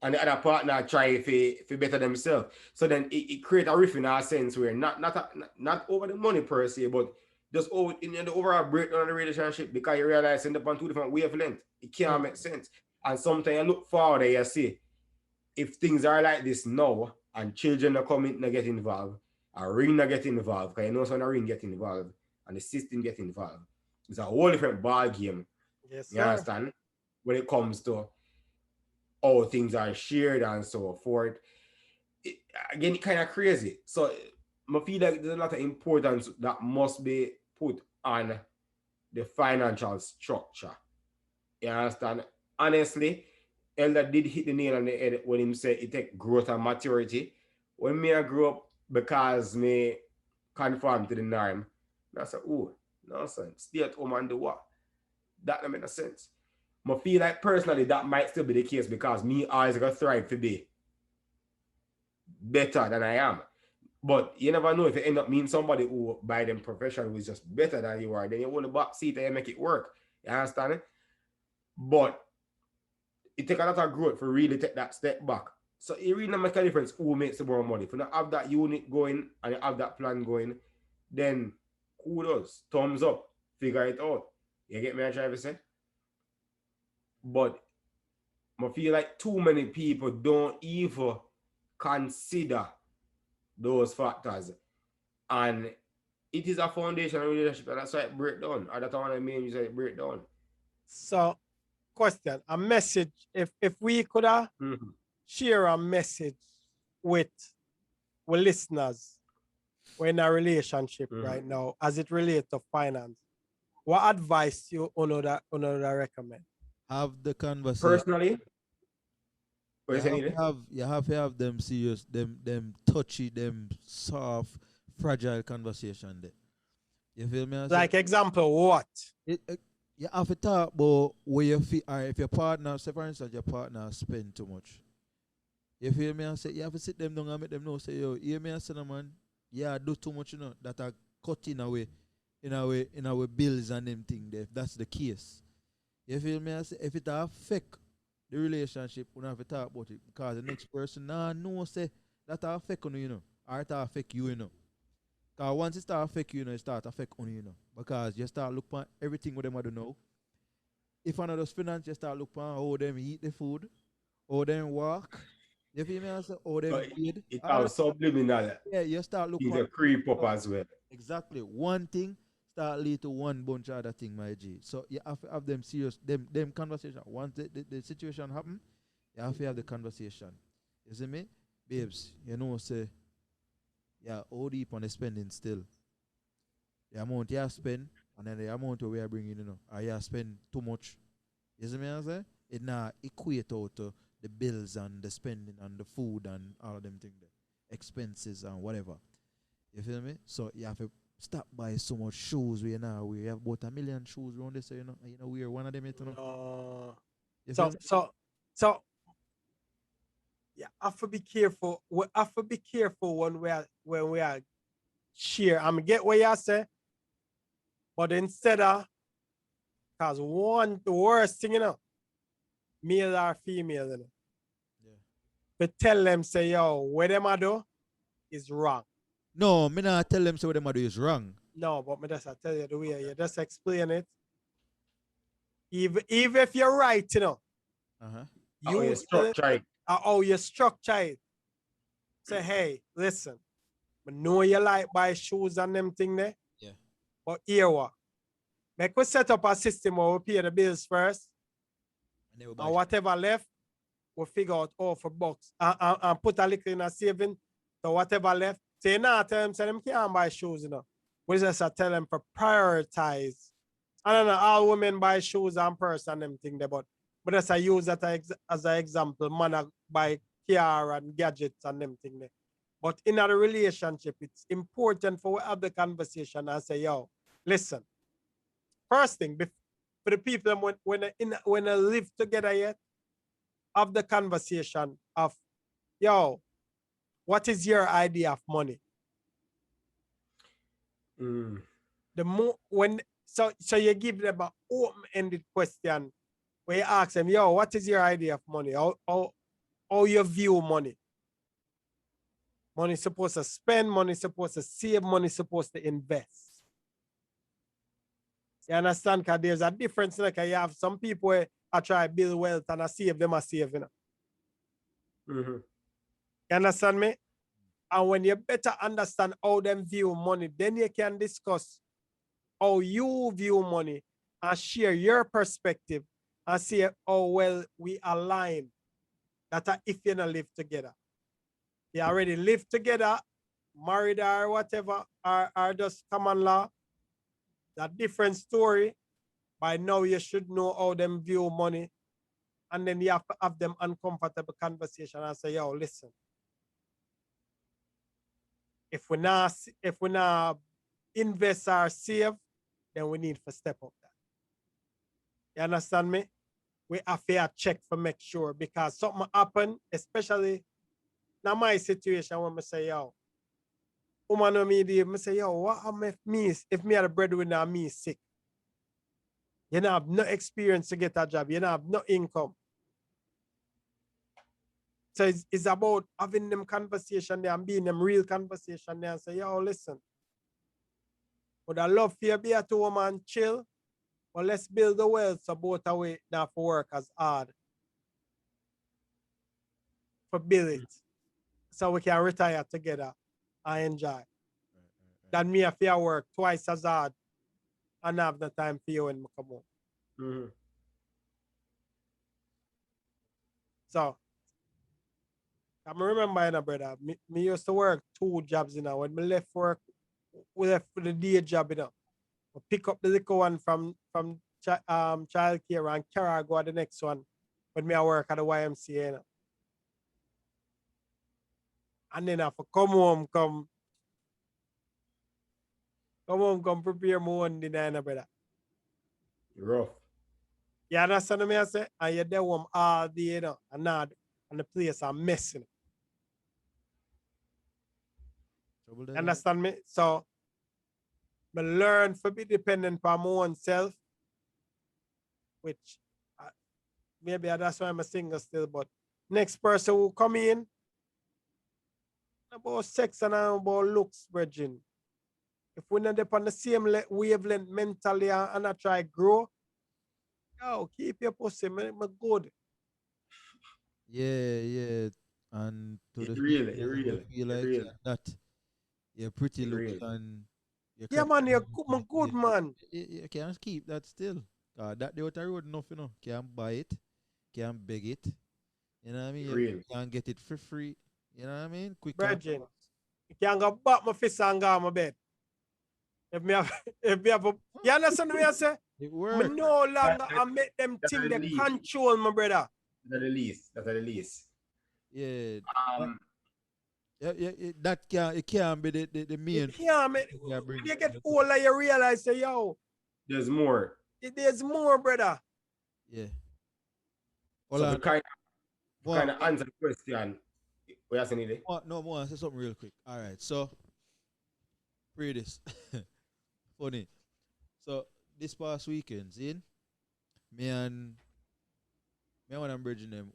and the other partner try to better themselves. So then it creates a rift in our sense where not over the money per se, but just over in the overall breakdown of the relationship, because you realize end up on two different wavelengths. It can't make sense. And sometimes you look forward and you see, if things are like this now and children are coming to get involved, a ring not get involved, because you know when a ring get involved and the system get involved, it's a whole different ball game. Yes, sir. You understand? When it comes to how things are shared and so forth. Again, it kind of crazy. So I feel like there's a lot of importance that must be put on the financial structure. You understand? Honestly, Elder did hit the nail on the head when he said it take growth and maturity. When me I grew up because me conform to the norm, I said, oh, nonsense. Stay at home and do what? That don't make no sense. I feel like personally that might still be the case because me always gonna thrive to be better than I am. But you never know, if you end up meeting somebody who by them profession who is just better than you are, then you hold the back seat and you make it work. You understand it? But it takes a lot of growth for really take that step back. So it really don't make a difference who makes the more money. If you don't have that unit going and you have that plan going, then kudos, thumbs up, figure it out. You get me? I try to say? But I feel like too many people don't even consider those factors. And it is a foundation of relationship, and that's why it break down. Or that's what I mean, you say it break down. So, question, a message, if we could share a message with listeners, we're in a relationship right now, as it relates to finance, what advice you another recommend? Have the conversation. Personally, you have to have them serious, them touchy, them soft, fragile conversation there. You feel me? Like example, what? You have to talk about where you feel, or if your partner, say for instance, your partner spend too much. You feel me? I say you have to sit them down and make them know, say, yo, hear me, I say, no, man, yeah, do too much, you know, that are cutting away in our bills and them thing there, if that's the case. You feel me? I say, if it affect the relationship, we have to talk about it, because the next person no say that affect you, you know, or it affect you, you know. Because once it start affect you, you know, it start affect on you know. Because you start look at everything what them do know. If another finance, you start look at how them eat the food, how them walk. You feel me? I say, how them eat. It's all subliminal. Yeah, you start look at creep up as well. Exactly. One thing start lead to one bunch of other thing, my G. So you have to have them serious, them conversation. Once the situation happen, you have to have the conversation. You see me? Babes, you know, say, yeah, all deep on the spending still. The amount you spend and then the amount we are bringing, you know, or you spend too much. You see me I say? It not equate out to the bills and the spending and the food and all of them things there. Expenses and whatever. You feel me? So you have to stop by so much shoes we now. We have about 1 million shoes around this, you know. And, you know, we are one of them, you know. So yeah, I have to be careful. We have to be careful when we are share. I'm get what you say, but instead of, because the worst thing, you know, male or female, you know, but tell them, say, yo, what them I do is wrong. No, me not tell them say what them I do is wrong. No, but me just I tell you the way you just explain it. Even if you're right, you know, you structure it. How you structure it. Say, hey, listen, I know you like buy shoes and them thing there. Yeah. But here what? Make we set up a system where we pay the bills first. And whatever left, we figure out for bucks. And put a little in a saving. So whatever left. Say now tell them say them can't buy shoes, you know. We just tell them to prioritize I don't know, all women buy shoes and purse and them thing there, but that's I use that as an example. Man a buy car and gadgets and them thing there. But in a relationship, it's important for we have the conversation and say, yo, listen, first thing, for the people when they live together yet, have the conversation of, yo, what is your idea of money? The more when so you give them an open-ended question where you ask them, yo, what is your idea of money? How you view money? Money supposed to spend, money supposed to save, money supposed to invest. You understand? Because there's a difference. Like you have some people where I try to build wealth and I save them, I save, you know. You understand me? And when you better understand how them view money, then you can discuss how you view money and share your perspective and see how well we align. That if you don't live together. You already live together, married or whatever, or just common law. That different story. By now you should know how them view money. And then you have to have them uncomfortable conversation and say, yo, listen. If we not invest or save, then we need to step up that. You understand me? We have to check for make sure because something happen, especially now my situation when I say, yo, woman on me, I say, yo, what if me are the breadwinner and me sick? You don't have no experience to get a job. You don't have no income. So it's about having them conversation there and being them real conversation there and say, yo, listen. Would I love for you to be at home and chill? But let's build the wealth so both away now for work as hard. For build it. So we can retire together and enjoy. That me if you work twice as hard and have the time for you when I come home. So I remember, you know, brother, me used to work 2 jobs, you know. When me left work, we left for the day job, you know. I pick up the little one from child care and carry go to the next one when me I work at the YMCA, you know. And then I have to come home, come prepare my own dinner, you know, brother. Rough. You understand me I say? And you're there home all day, you know, and the place are messing. Understand me? So I learn to be dependent on my own self, which maybe that's why I'm a single still, but next person who come in, about sex and about looks, virgin. If we're not on the same wavelength mentally and I try grow, yo, keep your pussy, man, good. Yeah. And to the Really. feel like that you're pretty looks and you Yeah, man, you're good, man. You can't keep that still. That the outer road enough, you know. Can't buy it, can't beg it. You know what I mean? You can't get it for free. You know what I mean? Quick. Virgin. You can't go back my fist and go on my bed. If me have, you understand what I say? It works. Me no longer I make them think they control my brother. That's the least. Yeah. That can't be the main. Yeah, man. When you get older, you realize, say, yo, there's more. There's more, brother. Yeah. So kind of answer the question. What you saying? No, more say something real quick. All right, so pray this. Funny. So this past weekend, me and one I'm bridging them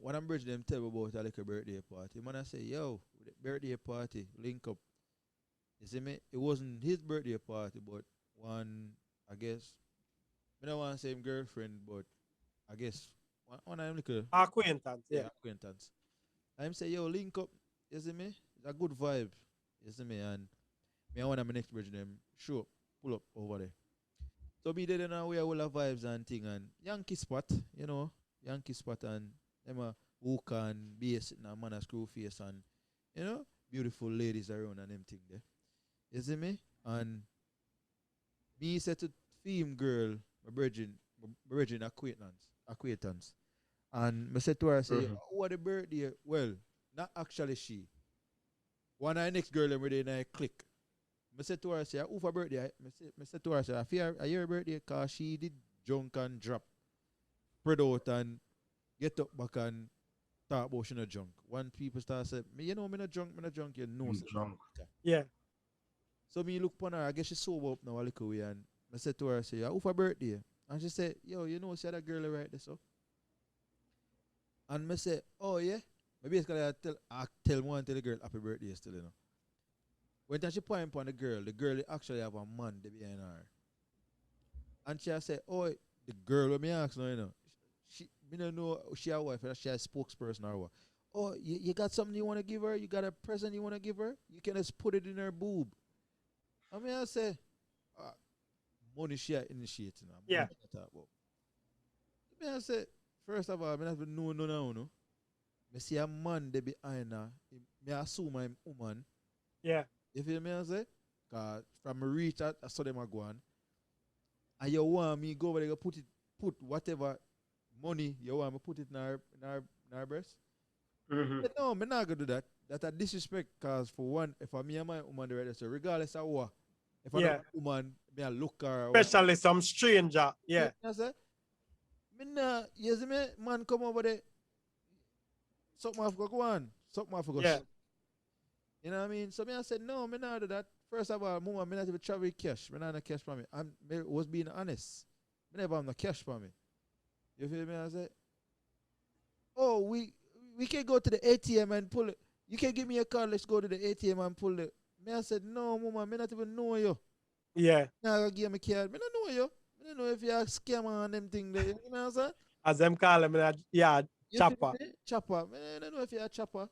tell me about a little birthday party. Man, I say, yo, birthday party, link up. You see me? It wasn't his birthday party, but one, I guess, I don't want to say him girlfriend, but I guess one of them little acquaintance, yeah. Acquaintance. I'm say, yo, link up. You see me? It's a good vibe. You see me? And me and one of my next bridging them show up, pull up over there. So be there now we are all the vibes and thing and Yankee spot, you know, Yankee spot and them a hook and bass sitting and man a screw face and you know, beautiful ladies around and them thing there. You see me? And me said to theme girl, my brethren acquaintance. And I said to her, I say, what the birthday? Well, not actually she. One of the next girl every day and I click. I said to her, I say, who for birthday? I said to her, I say, I fear a year birthday because she did junk and drop, spread out and get up back and talk about she no drunk. When people start saying, me, you know, me no drunk, you know. Drunk. Yeah. So me look upon her, I guess she sober up now a little way and I said to her, I say, who for birthday? And she said, yo, you know, see that girl right there, so? And I say, oh yeah? Maybe basically I tell one tell the girl happy birthday still, you know. When she point upon the girl actually have a man behind her. And she said, oh, the girl when me ask now, you know, me don't know she a wife, she a spokesperson or what. Oh, you got something you want to give her? You got a present you want to give her? You can just put it in her boob. I mean, I say, money she a initiating. Yeah. Money she talk about. I mean, I say, first of all, I have to know no. I see a man they behind her. Me assume I'm woman. Yeah. You feel me? I say? Cause from a reach I saw them a go on. And you want me go over there put whatever money you want me put it in her breast? But no, I'm not gonna do that. That's a disrespect cause for one, if I me and my woman right there, so regardless of what, if I not a woman, me a look her especially some stranger. Yeah. I say, me nah, you see me, man come over there. Something I forgot go on. Something I forgot. Yeah. You know what I mean? So me I said, no, me not do that. First of all, mama, me not even travel with cash. Me not have cash for me. I was being honest. Me never have no cash for me. You feel me? I said, oh, we can go to the ATM and pull it. You can give me a card, let's go to the ATM and pull it. Me I said, no, mama, me not even know you. Yeah. Now I give me a card. Me not know you. Me don't know if you're a scammer and them thing there. You know what I'm saying? As them call him, yeah, chopper. Chopper. Me don't know if you're a chopper.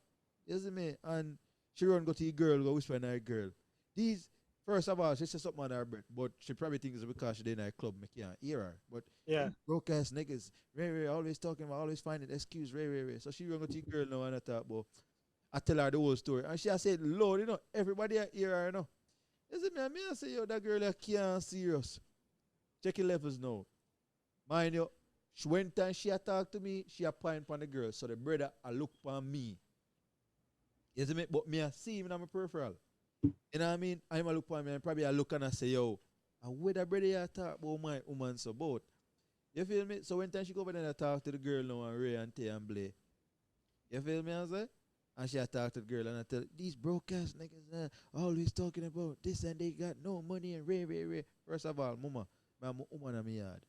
You see me? And she run go to the girl, go whisper in her girl. These, first of all, she said something on her breath, but she probably thinks it's because she did in a club, make can't hear her. But yeah, broke ass niggas, Ray, always talking about, always finding excuse, Ray. So she run go to the girl now and I talk about, I tell her the whole story. And she said, Lord, you know, everybody hear her, you know. You see me, I say, yo, that girl can't serious. Check your levels now. Mind you, when time she talk to me, she a point on the girl. So the brother I look upon me. You see me? But me I see him in my peripheral. You know what I mean? I'm a look upon me and probably I look and I say, yo, and where the brother you talk about my woman so both. You feel me? So when time she go over there and talk to the girl now and Ray and Tay and Blay. You feel me? I say? And she talk to the girl and I tell these broke ass niggas always talking about this and they got no money and Ray. First of all, mama, I'm a woman in my yard.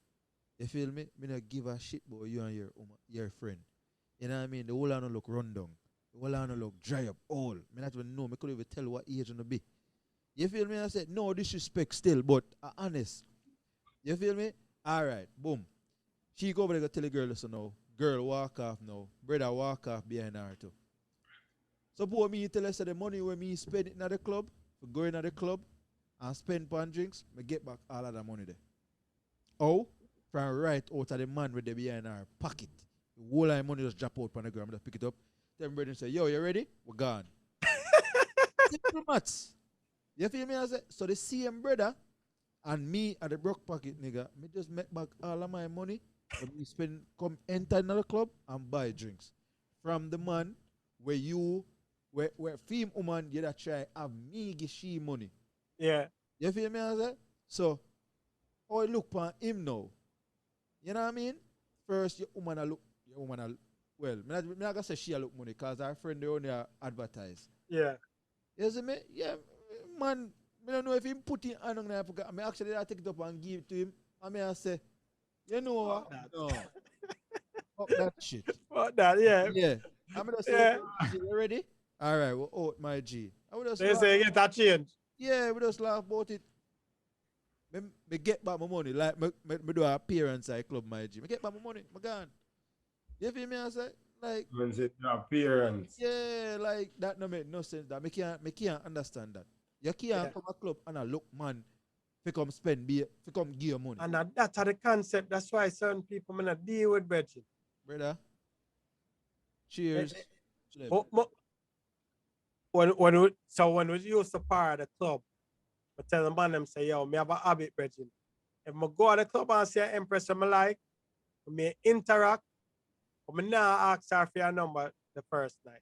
You feel me? Me not give a shit about you and your friend. You know what I mean? The whole lot no look run down. The whole lot no look dry up all. Me not even know. Me couldn't even tell what age gonna be. You feel me? I said, no disrespect still, but honest. You feel me? Alright, boom. She go over there go tell the girl listen now. Girl walk off now. Brother walk off behind her too. Suppose me tell us the money when me spend it in the club, for going to the club and spend on drinks, me get back all of that money there. Oh, from right out of the man with the behind our pocket. The whole of the money just drop out on the ground, just pick it up. Tell me brother say, yo, you ready? We're gone. Simple maths. You feel me? I say, so the same brother and me at the broke pocket, nigga, me just make back all of my money. And me spend, come enter another club and buy drinks. From the man where you, where film woman, you that try have me give she money. Yeah. You feel me? I say? So, how I look upon him now. You know what I mean? First, your woman well, I'm not gonna say she look money because our friend they only advertise. Yeah. You see me? Yeah, man, I don't know if he put it on the pocket. I mean, actually, I take it up and give it to him. I mean, I say, you know what? No. Fuck that shit. Fuck that, yeah. Yeah. I'm gonna say, Yeah. you ready? All right, we're out, my G. I would just They say get that change. yeah, we just laugh about it. Me get back my money. Like, me do an appearance at club, my G. Me get back my money. Me gone. You feel me? I say, like, when it's appearance. yeah, like, that no make no sense. That me can't understand that. You can't come a club and a look, man, fi come spend, fi come give you money. And that's the concept. That's why certain people may not deal with Bridget. Brother, cheers. When we used to par at the club, I tell the man them say, yo, me have a habit, Bridget. If I go to the club and see an empress I like, I may interact, but I now ask her for your number the first night.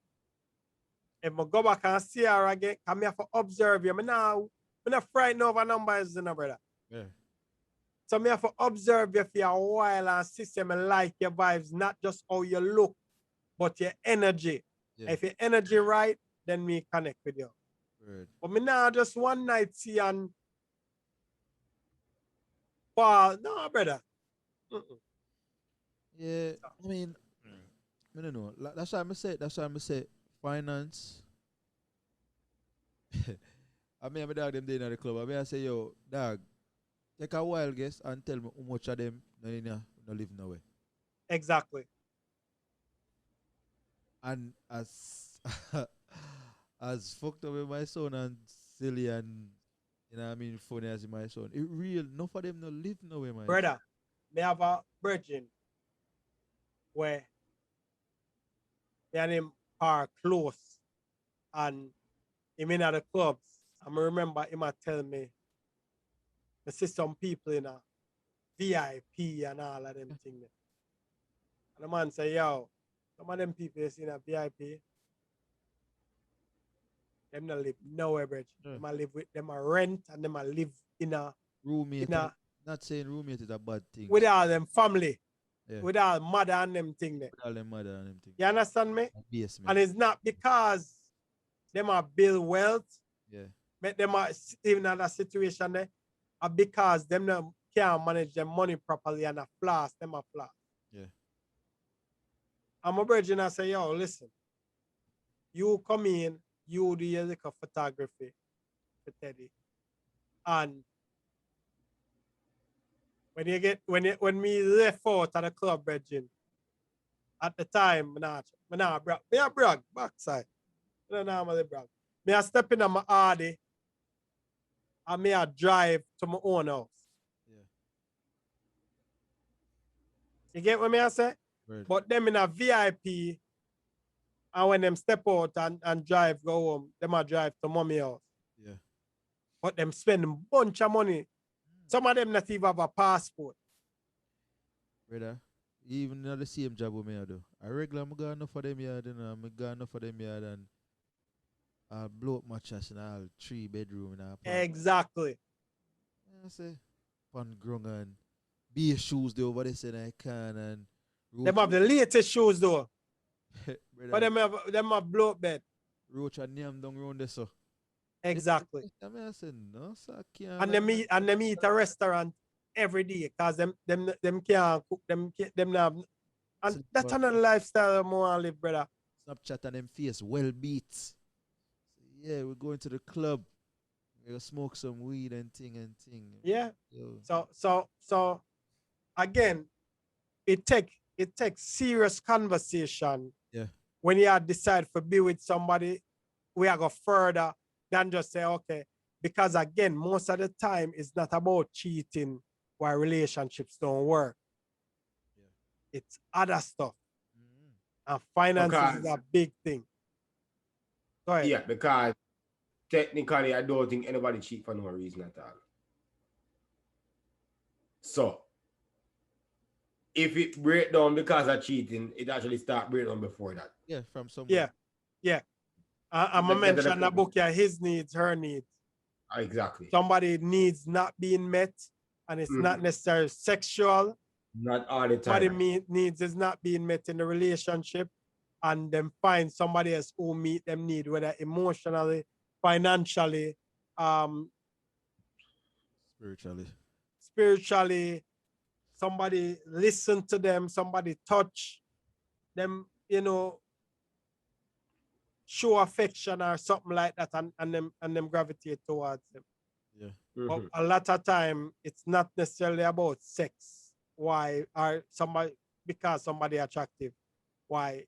If I go back and see her again, I have to observe you. I'm not frightened over numbers, brother. Yeah. So I have to observe you for a while and see if I like your vibes, not just how you look, but your energy. Yeah. If your energy right, then me connect with you. Right. But me now just one night see and fall. No, brother. Yeah, I mean, I don't know. That's why I'm say. That's why I'm say finance. I mean, my dog them day in the club. I mean, I say, yo, dog, take a wild guess and tell me how much of them no live nowhere. Exactly. And as as fucked up with my son and silly and you know what I mean funny as my son, it real enough of them no live nowhere, man. Brother, me have a virgin where me and him are close and him in at the clubs. I remember him a tell me, I see some people in a VIP and all of them things. And the man say, yo, some of them people you see in a VIP, them not live nowhere, bridge. Yeah. Them a live with them a rent and them a live in a Roommate. in a Not saying roommate is a bad thing. with all them family. Yeah. With all mother and them thing there. With all them mother and them thing. You understand me? Basement. And it's not because them are build wealth, Yeah. make them are even in that situation there, or because them can't manage their money properly and a floss, them a floss. Yeah. I'm a virgin, I say, yo, listen, you come in, you do your little photography for Teddy. And when me left out at the club, virgin, at the time, me a brag backside. I don't normally brag. Me a step in on my Audi and me a drive to my own house. Yeah. You get what me I say? Right. But them in a VIP, and when them step out and drive, go home, them a drive to mommy house. Yeah. But them spend a bunch of money. Some of them not even have a passport. Brother, even in the same job with me I do. I regular I got enough for them yard and I got enough for them yard and I'll blow up mattress in all 3-bedroom in a apartment. Exactly. I say fun grung and be shoes there over there saying I can and Them have the latest shoes though. But brother, them have blow up bed. roach and yam down round there so. Exactly. I say no sir, I can't. And them eat a restaurant every day because them can't cook, them not. And that's another lifestyle I want to live, brother. Snapchat and them face well beat. Yeah, we're going to the club. We'll smoke some weed and thing. Yeah. Yo. So again, it takes serious conversation. Yeah. When you decide to be with somebody, we are go further than just say, okay. Because again, most of the time it's not about cheating why relationships don't work. Yeah. It's other stuff. And finances is a big thing. Go ahead. Yeah, because technically I don't think anybody cheat for no reason at all. So if it break down because of cheating, it actually start break down before that. Yeah, from somewhere. Yeah. I'm going to mention a book, his needs, her needs. Exactly. Somebody needs not being met, and it's not necessarily sexual. Not all the time. Somebody needs is not being met in the relationship, and then find somebody else who meet them need, whether emotionally, financially, spiritually. Somebody listen to them, somebody touch them, show affection or something like that, and them gravitate towards them. Yeah. But a lot of time it's not necessarily about sex. Why are because somebody attractive? Why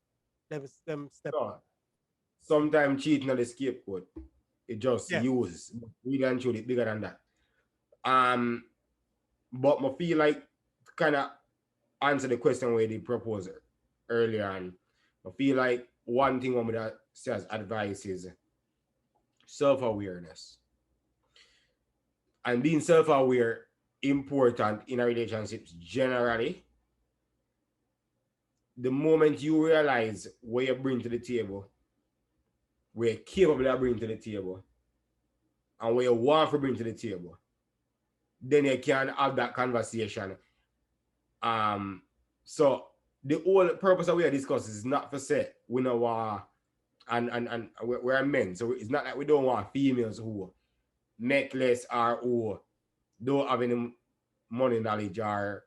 them step on? Sometimes cheating on the scapegoat. It just uses. We can show it bigger than that. But I feel like kind of answer the question where they proposed earlier on. I feel like one thing I'm gonna say as advice is self-awareness. And being self-aware important in a relationship generally. The moment you realize what you bring to the table, what you're capable of bringing to the table, and what you want to bring to the table, then you can have that conversation. So the whole purpose of what we are discussing is not for say we know want and we're men, so it's not like we don't want females who make less or who don't have any money knowledge or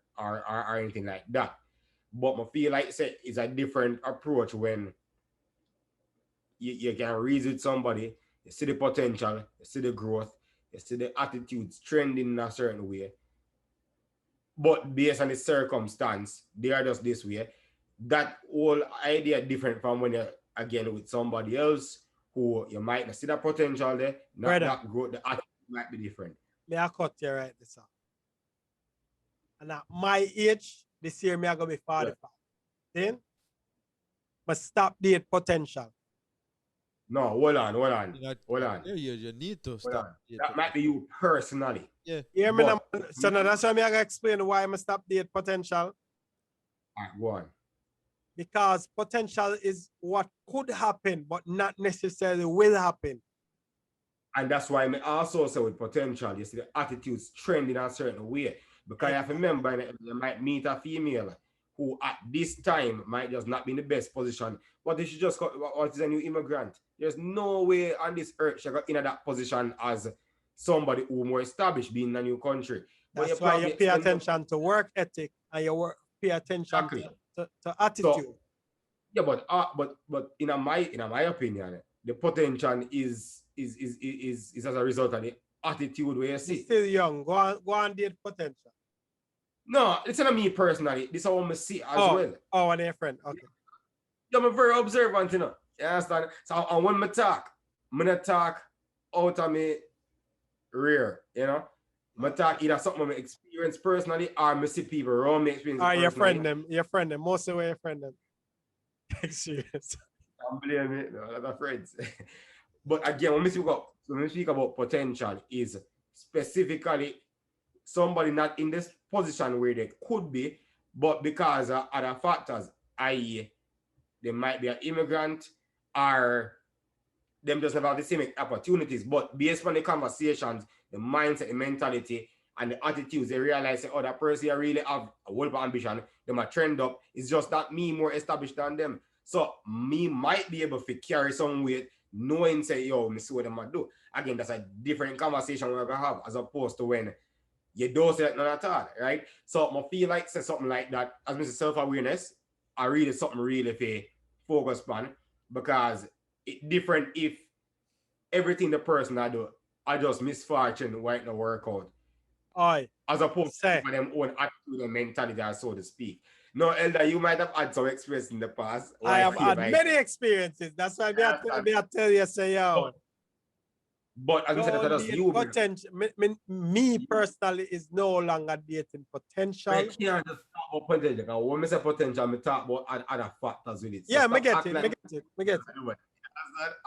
anything like that. But I feel like say it's a different approach when you can reason with somebody, you see the potential, you see the growth, you see the attitudes trending in a certain way. But based on the circumstance, they are just this way. That whole idea different from when you're again with somebody else who you might not see that potential there, not that growth, the attitude might be different. May I cut you right this up? And at my age, this year, me I gonna be 45. Then, but stop date potential. No, hold on. You need to stop. That might be you personally. Yeah. Hear me now. So now that's why me I gotta explain why I'm stop date potential. Alright, go on. Because potential is what could happen, but not necessarily will happen. And that's why I also say with potential, you see the attitudes trend in a certain way. Because you have to remember, you might meet a female who at this time might just not be in the best position, but if she just got what is a new immigrant, there's no way on this earth she got in that position as somebody who more established being in a new country. That's why you pay attention to work ethic and you pay attention to attitude. So, yeah, but in my opinion, the potential is as a result of the attitude where you see. You're still young. Go on date potential. No, it's not me personally. This is how I see as well. Oh, and your friend. Okay. Yeah, I'm very observant, you know. You understand? So when I talk, I'm not talk out of me rear, you know. I talk either something I experience personally or I see people around me experience personally. Your friend them. Most of your friend them. Experience. Don't blame me. No, not friends. But again, when we speak about potential is specifically somebody not in this position where they could be, but because of other factors, i.e., they might be an immigrant or them just have the same opportunities. But based on the conversations, the mindset, the mentality, and the attitudes, they realize that, oh, that person really have a whole of ambition, they might trend up. It's just that me more established than them. So me might be able to carry some weight, knowing say, yo, me see what I'm gonna do. Again, that's a different conversation we're gonna have as opposed to when you don't say that none at all, right? So I feel like say something like that, as Mr. Self-awareness, I really something really to focus on, because it's different if everything the person I do, I just misfortune why it not work out. As opposed to them own attitude and mentality, so to speak. No, Elder, you might have had some experience in the past. I have had many experiences. That's why I tell you, say, yo. But as I said, that's you. Potential. Me personally is no longer dating potential. I can't just talk about potential. Because when I say potential, I talk about other factors with it. So yeah, I get it. I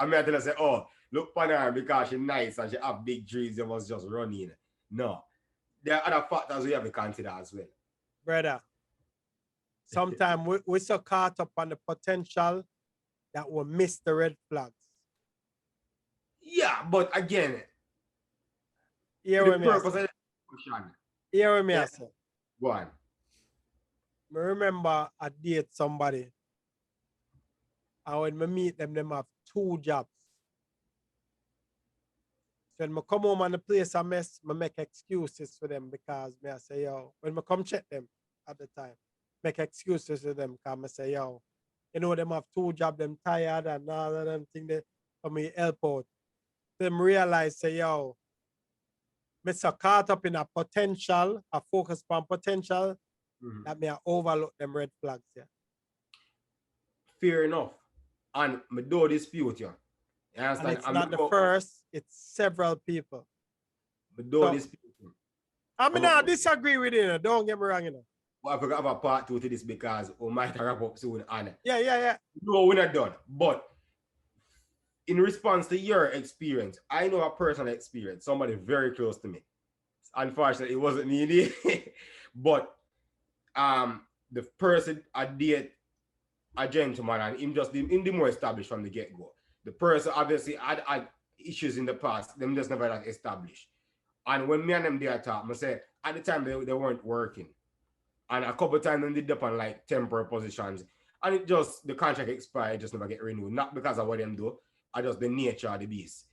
mean, I tell you, say, oh, look upon her because she's nice and she have big dreams, you must just run in. No. There are other factors we have to consider as well. Brother, sometimes we're so caught up on the potential that we miss the red flags. Yeah, but again, hear the purpose of the question. Hear me, I say. Go on. I remember I date somebody, and when I meet them have 2 jobs. So when I come home and the place a mess, I make excuses for them because I say, yo, when I come check them at the time, make excuses for them because I say, yo, you know, them have 2 jobs, them tired and all of them things they for me help out. Them realize, say, yo, I'm so caught up in a potential, I focus on potential, that me I overlook them red flags, yeah. Fair enough. And I don't dispute you. And it's not the first, it's several people. I don't dispute you. I mean, I disagree with you, don't get me wrong, you know. Well, I forgot about part 2 to this because we might wrap up soon. And yeah. No, we're not done. But in response to your experience, I know a personal experience, somebody very close to me. unfortunately it wasn't needed. But the person I date a gentleman and him just him the more established from the get-go. The person obviously had issues in the past, them just never that established. And when me and them there talk, I say at the time they weren't working. And a couple of times they did up on like temporary positions. And it just the contract expired, just never get renewed. Not because of what them do, I just the nature of the beast.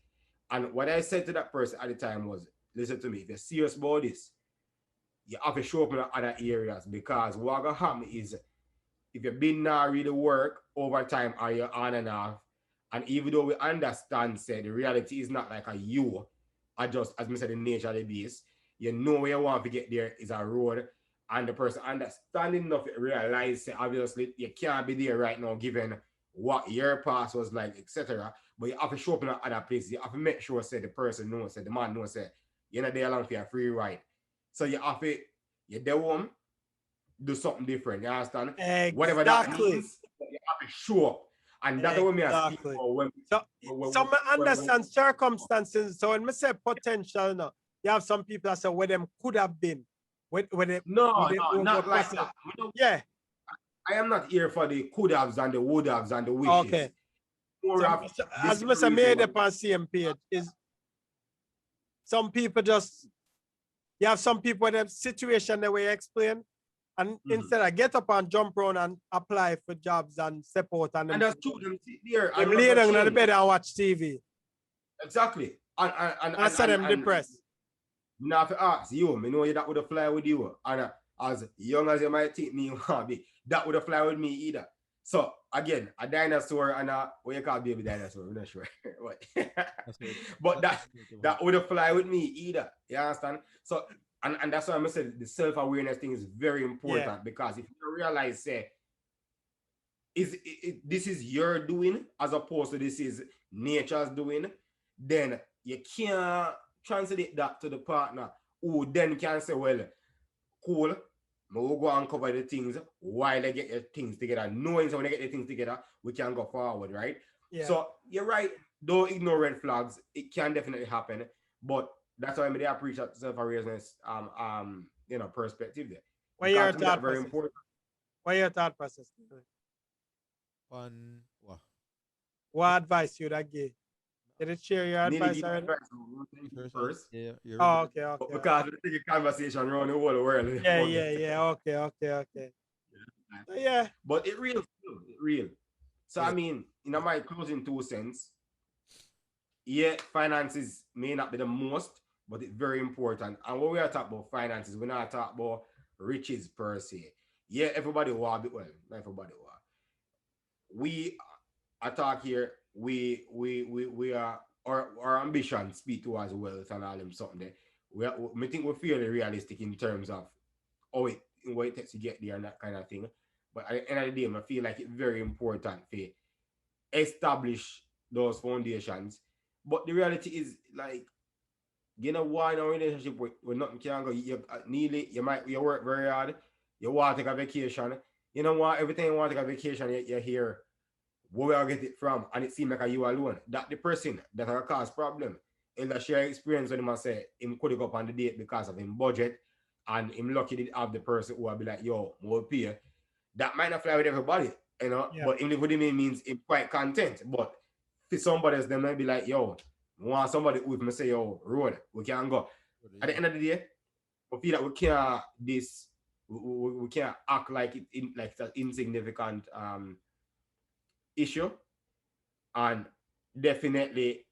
And what I said to that person at the time was, listen to me, if you're serious about this, you have to show up in other areas because what gonna happen is if you've been not really work over time or you're on and off, and even though we understand say the reality is not like a you, I just as I said the nature of the beast, you know where you want to get there is a road, and the person understanding enough to realize say, obviously you can't be there right now given what your past was like, etc. But you have to show up in other places. You have to make sure say the person knows, say the man knows say you're not there along for a free ride. So you have to you're there home, do something different. You understand? Whatever that means, you have to show up. And that's what me I speak about when some understand circumstances. So when I say potential, no, you have some people that say where them could have been. Not like that. Yeah. I am not here for the could haves and the would haves and the wishes. Okay. So, as Mr. made up on same page is some people just you have some people in a situation that we explain. And instead of get up and jump around and apply for jobs and support and that's true. Them sit there and lay down on the bed and watch TV. Exactly. And set them depressed. Now to ask you, I know you that would have fly with you. And as young as you might think me want be, that would have fly with me either. So again, a dinosaur and what you call baby dinosaur, I'm not sure. But that would have fly with me either. You understand? So and that's why I'm saying the self-awareness thing is very important because if you realize say this is your doing as opposed to this is nature's doing, then you can't translate that to the partner who then can say, well, cool, we'll go and cover the things while they get your things together. Knowing so when they get the things together, we can go forward, right? Yeah. So you're right, don't ignore red flags. It can definitely happen, but that's why I appreciate that self-awareness perspective there. What your thought very important. What your thought process? On what advice you'd give? Did it share your advice already? First. Yeah. Okay. Because we take a conversation around the whole world. Yeah. Okay. Yeah. But it real. So I mean, in my closing 2 cents, finances may not be the most, but it's very important. And when we are talking about finances, we're not talking about riches per se. Yeah, everybody want it. Well, not everybody want. We talk here. We are our ambition speak towards wealth and all them something there. We think we're fairly realistic in terms of what it takes to get there and that kind of thing. But at the end of the day, I feel like it's very important to establish those foundations. But the reality is like you know why in a relationship with nothing can go. You work very hard. You want to take a vacation. You know what? Every time you want to take a vacation, you hear where we get it from, and it seems like you alone. That the person that will cause problem. And that share experience when him say him could go up on the date because of him budget, and him lucky to have the person who will be like, yo, more pay. That might not fly with everybody, you know. Yeah. But him with him means him quite content. But for somebody else, they might be like, yo, want somebody who me say, yo, road, we can go. At the end of the day, we feel that we can't we can't act like it's an insignificant issue. And definitely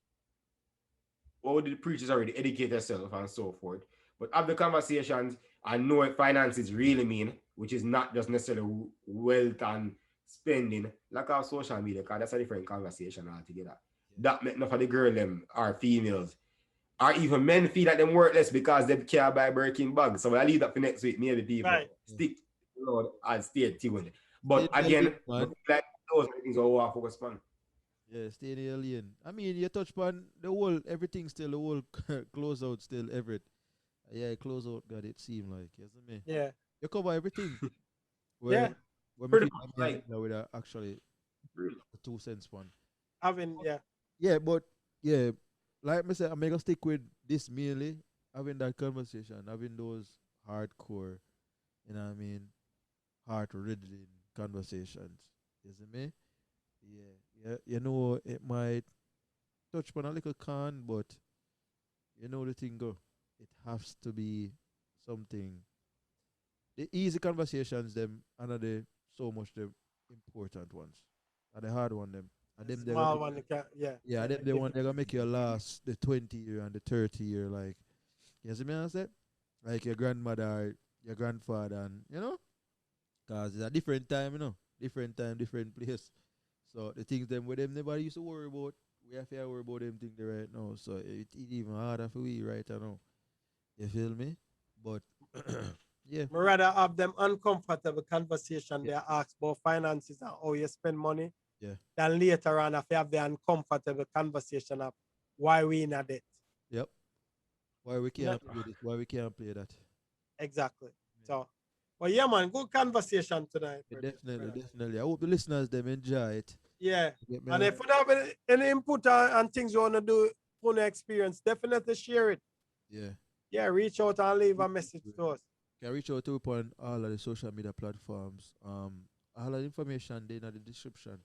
what the preachers already educate themselves and so forth. But have the conversations and know what finances really mean, which is not just necessarily wealth and spending, like our social media, because that's a different conversation altogether. That make enough of the girl them or females or even men feel like them worthless because they can't buy Birkin bags. So I leave that for next week. Maybe people stick and stay tuned. But again, like those things are all focus on. Yeah, stay in the alien. I mean, you touch upon the whole, everything still, the whole close out still, everything. Yeah, close out, God, it seemed like, isn't it? Yeah. You cover everything. Yeah. Pretty much like with actually the 2 cents one. Having, Yeah, but, yeah, like I said, I'm going to stick with this mainly. having that conversation, having those hardcore, you know what I mean, heart riddling conversations. You see me? Yeah. Yeah. You know, it might touch upon a little con, but you know the thing go. It has to be something. The easy conversations, them, and the so much the important ones. And the hard one, them. And The them, they're gonna small make, one, yeah. yeah, them, The they want, they're difficult. gonna make you last the 20 year and the 30 year. Like, you see me, I said? Like your grandmother, your grandfather, and, you know? Because it's a different time, you know? Different time, different place. So the things them with them never used to worry about. We have to worry about them things right now. So it even harder for we right now. You feel me? But yeah, I rather have them uncomfortable conversation. yeah, They ask about finances and how you spend money. yeah, Then later on, if you have the uncomfortable conversation of why we in a debt. yep. Why we No, can't play this? Why we can't play that? exactly. Yeah. So, but yeah, man, good conversation tonight, Yeah, brother. definitely, definitely. I hope the listeners them enjoy it. Yeah. You get me? And if you have any input and things you want to do, want to experience, definitely share it. Yeah. Yeah, reach out and leave a message to us. Can reach out to upon all of the social media platforms. All of the information there in the description.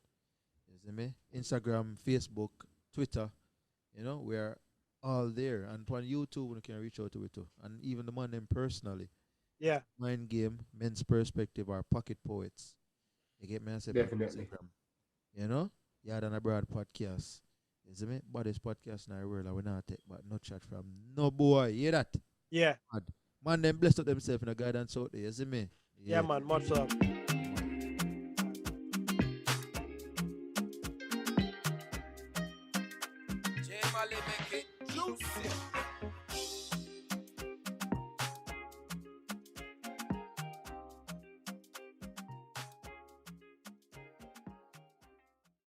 You see me? Instagram, Facebook, Twitter. You know, we're all there. And on YouTube, you can reach out to it too. And even the man them personally. Yeah. Mind Game, Men's Perspective, or Pocket Poets. You get me? I said on Definitely. Instagram. You know? Yaad&Abroad podcast. You see me? Baddest podcast in the world. I will not take but no chat from no boy. You hear that? Yeah. Man, them blessed up themselves in the guidance out there. You see me? Yeah, man. Much love. J Mali make it juicy.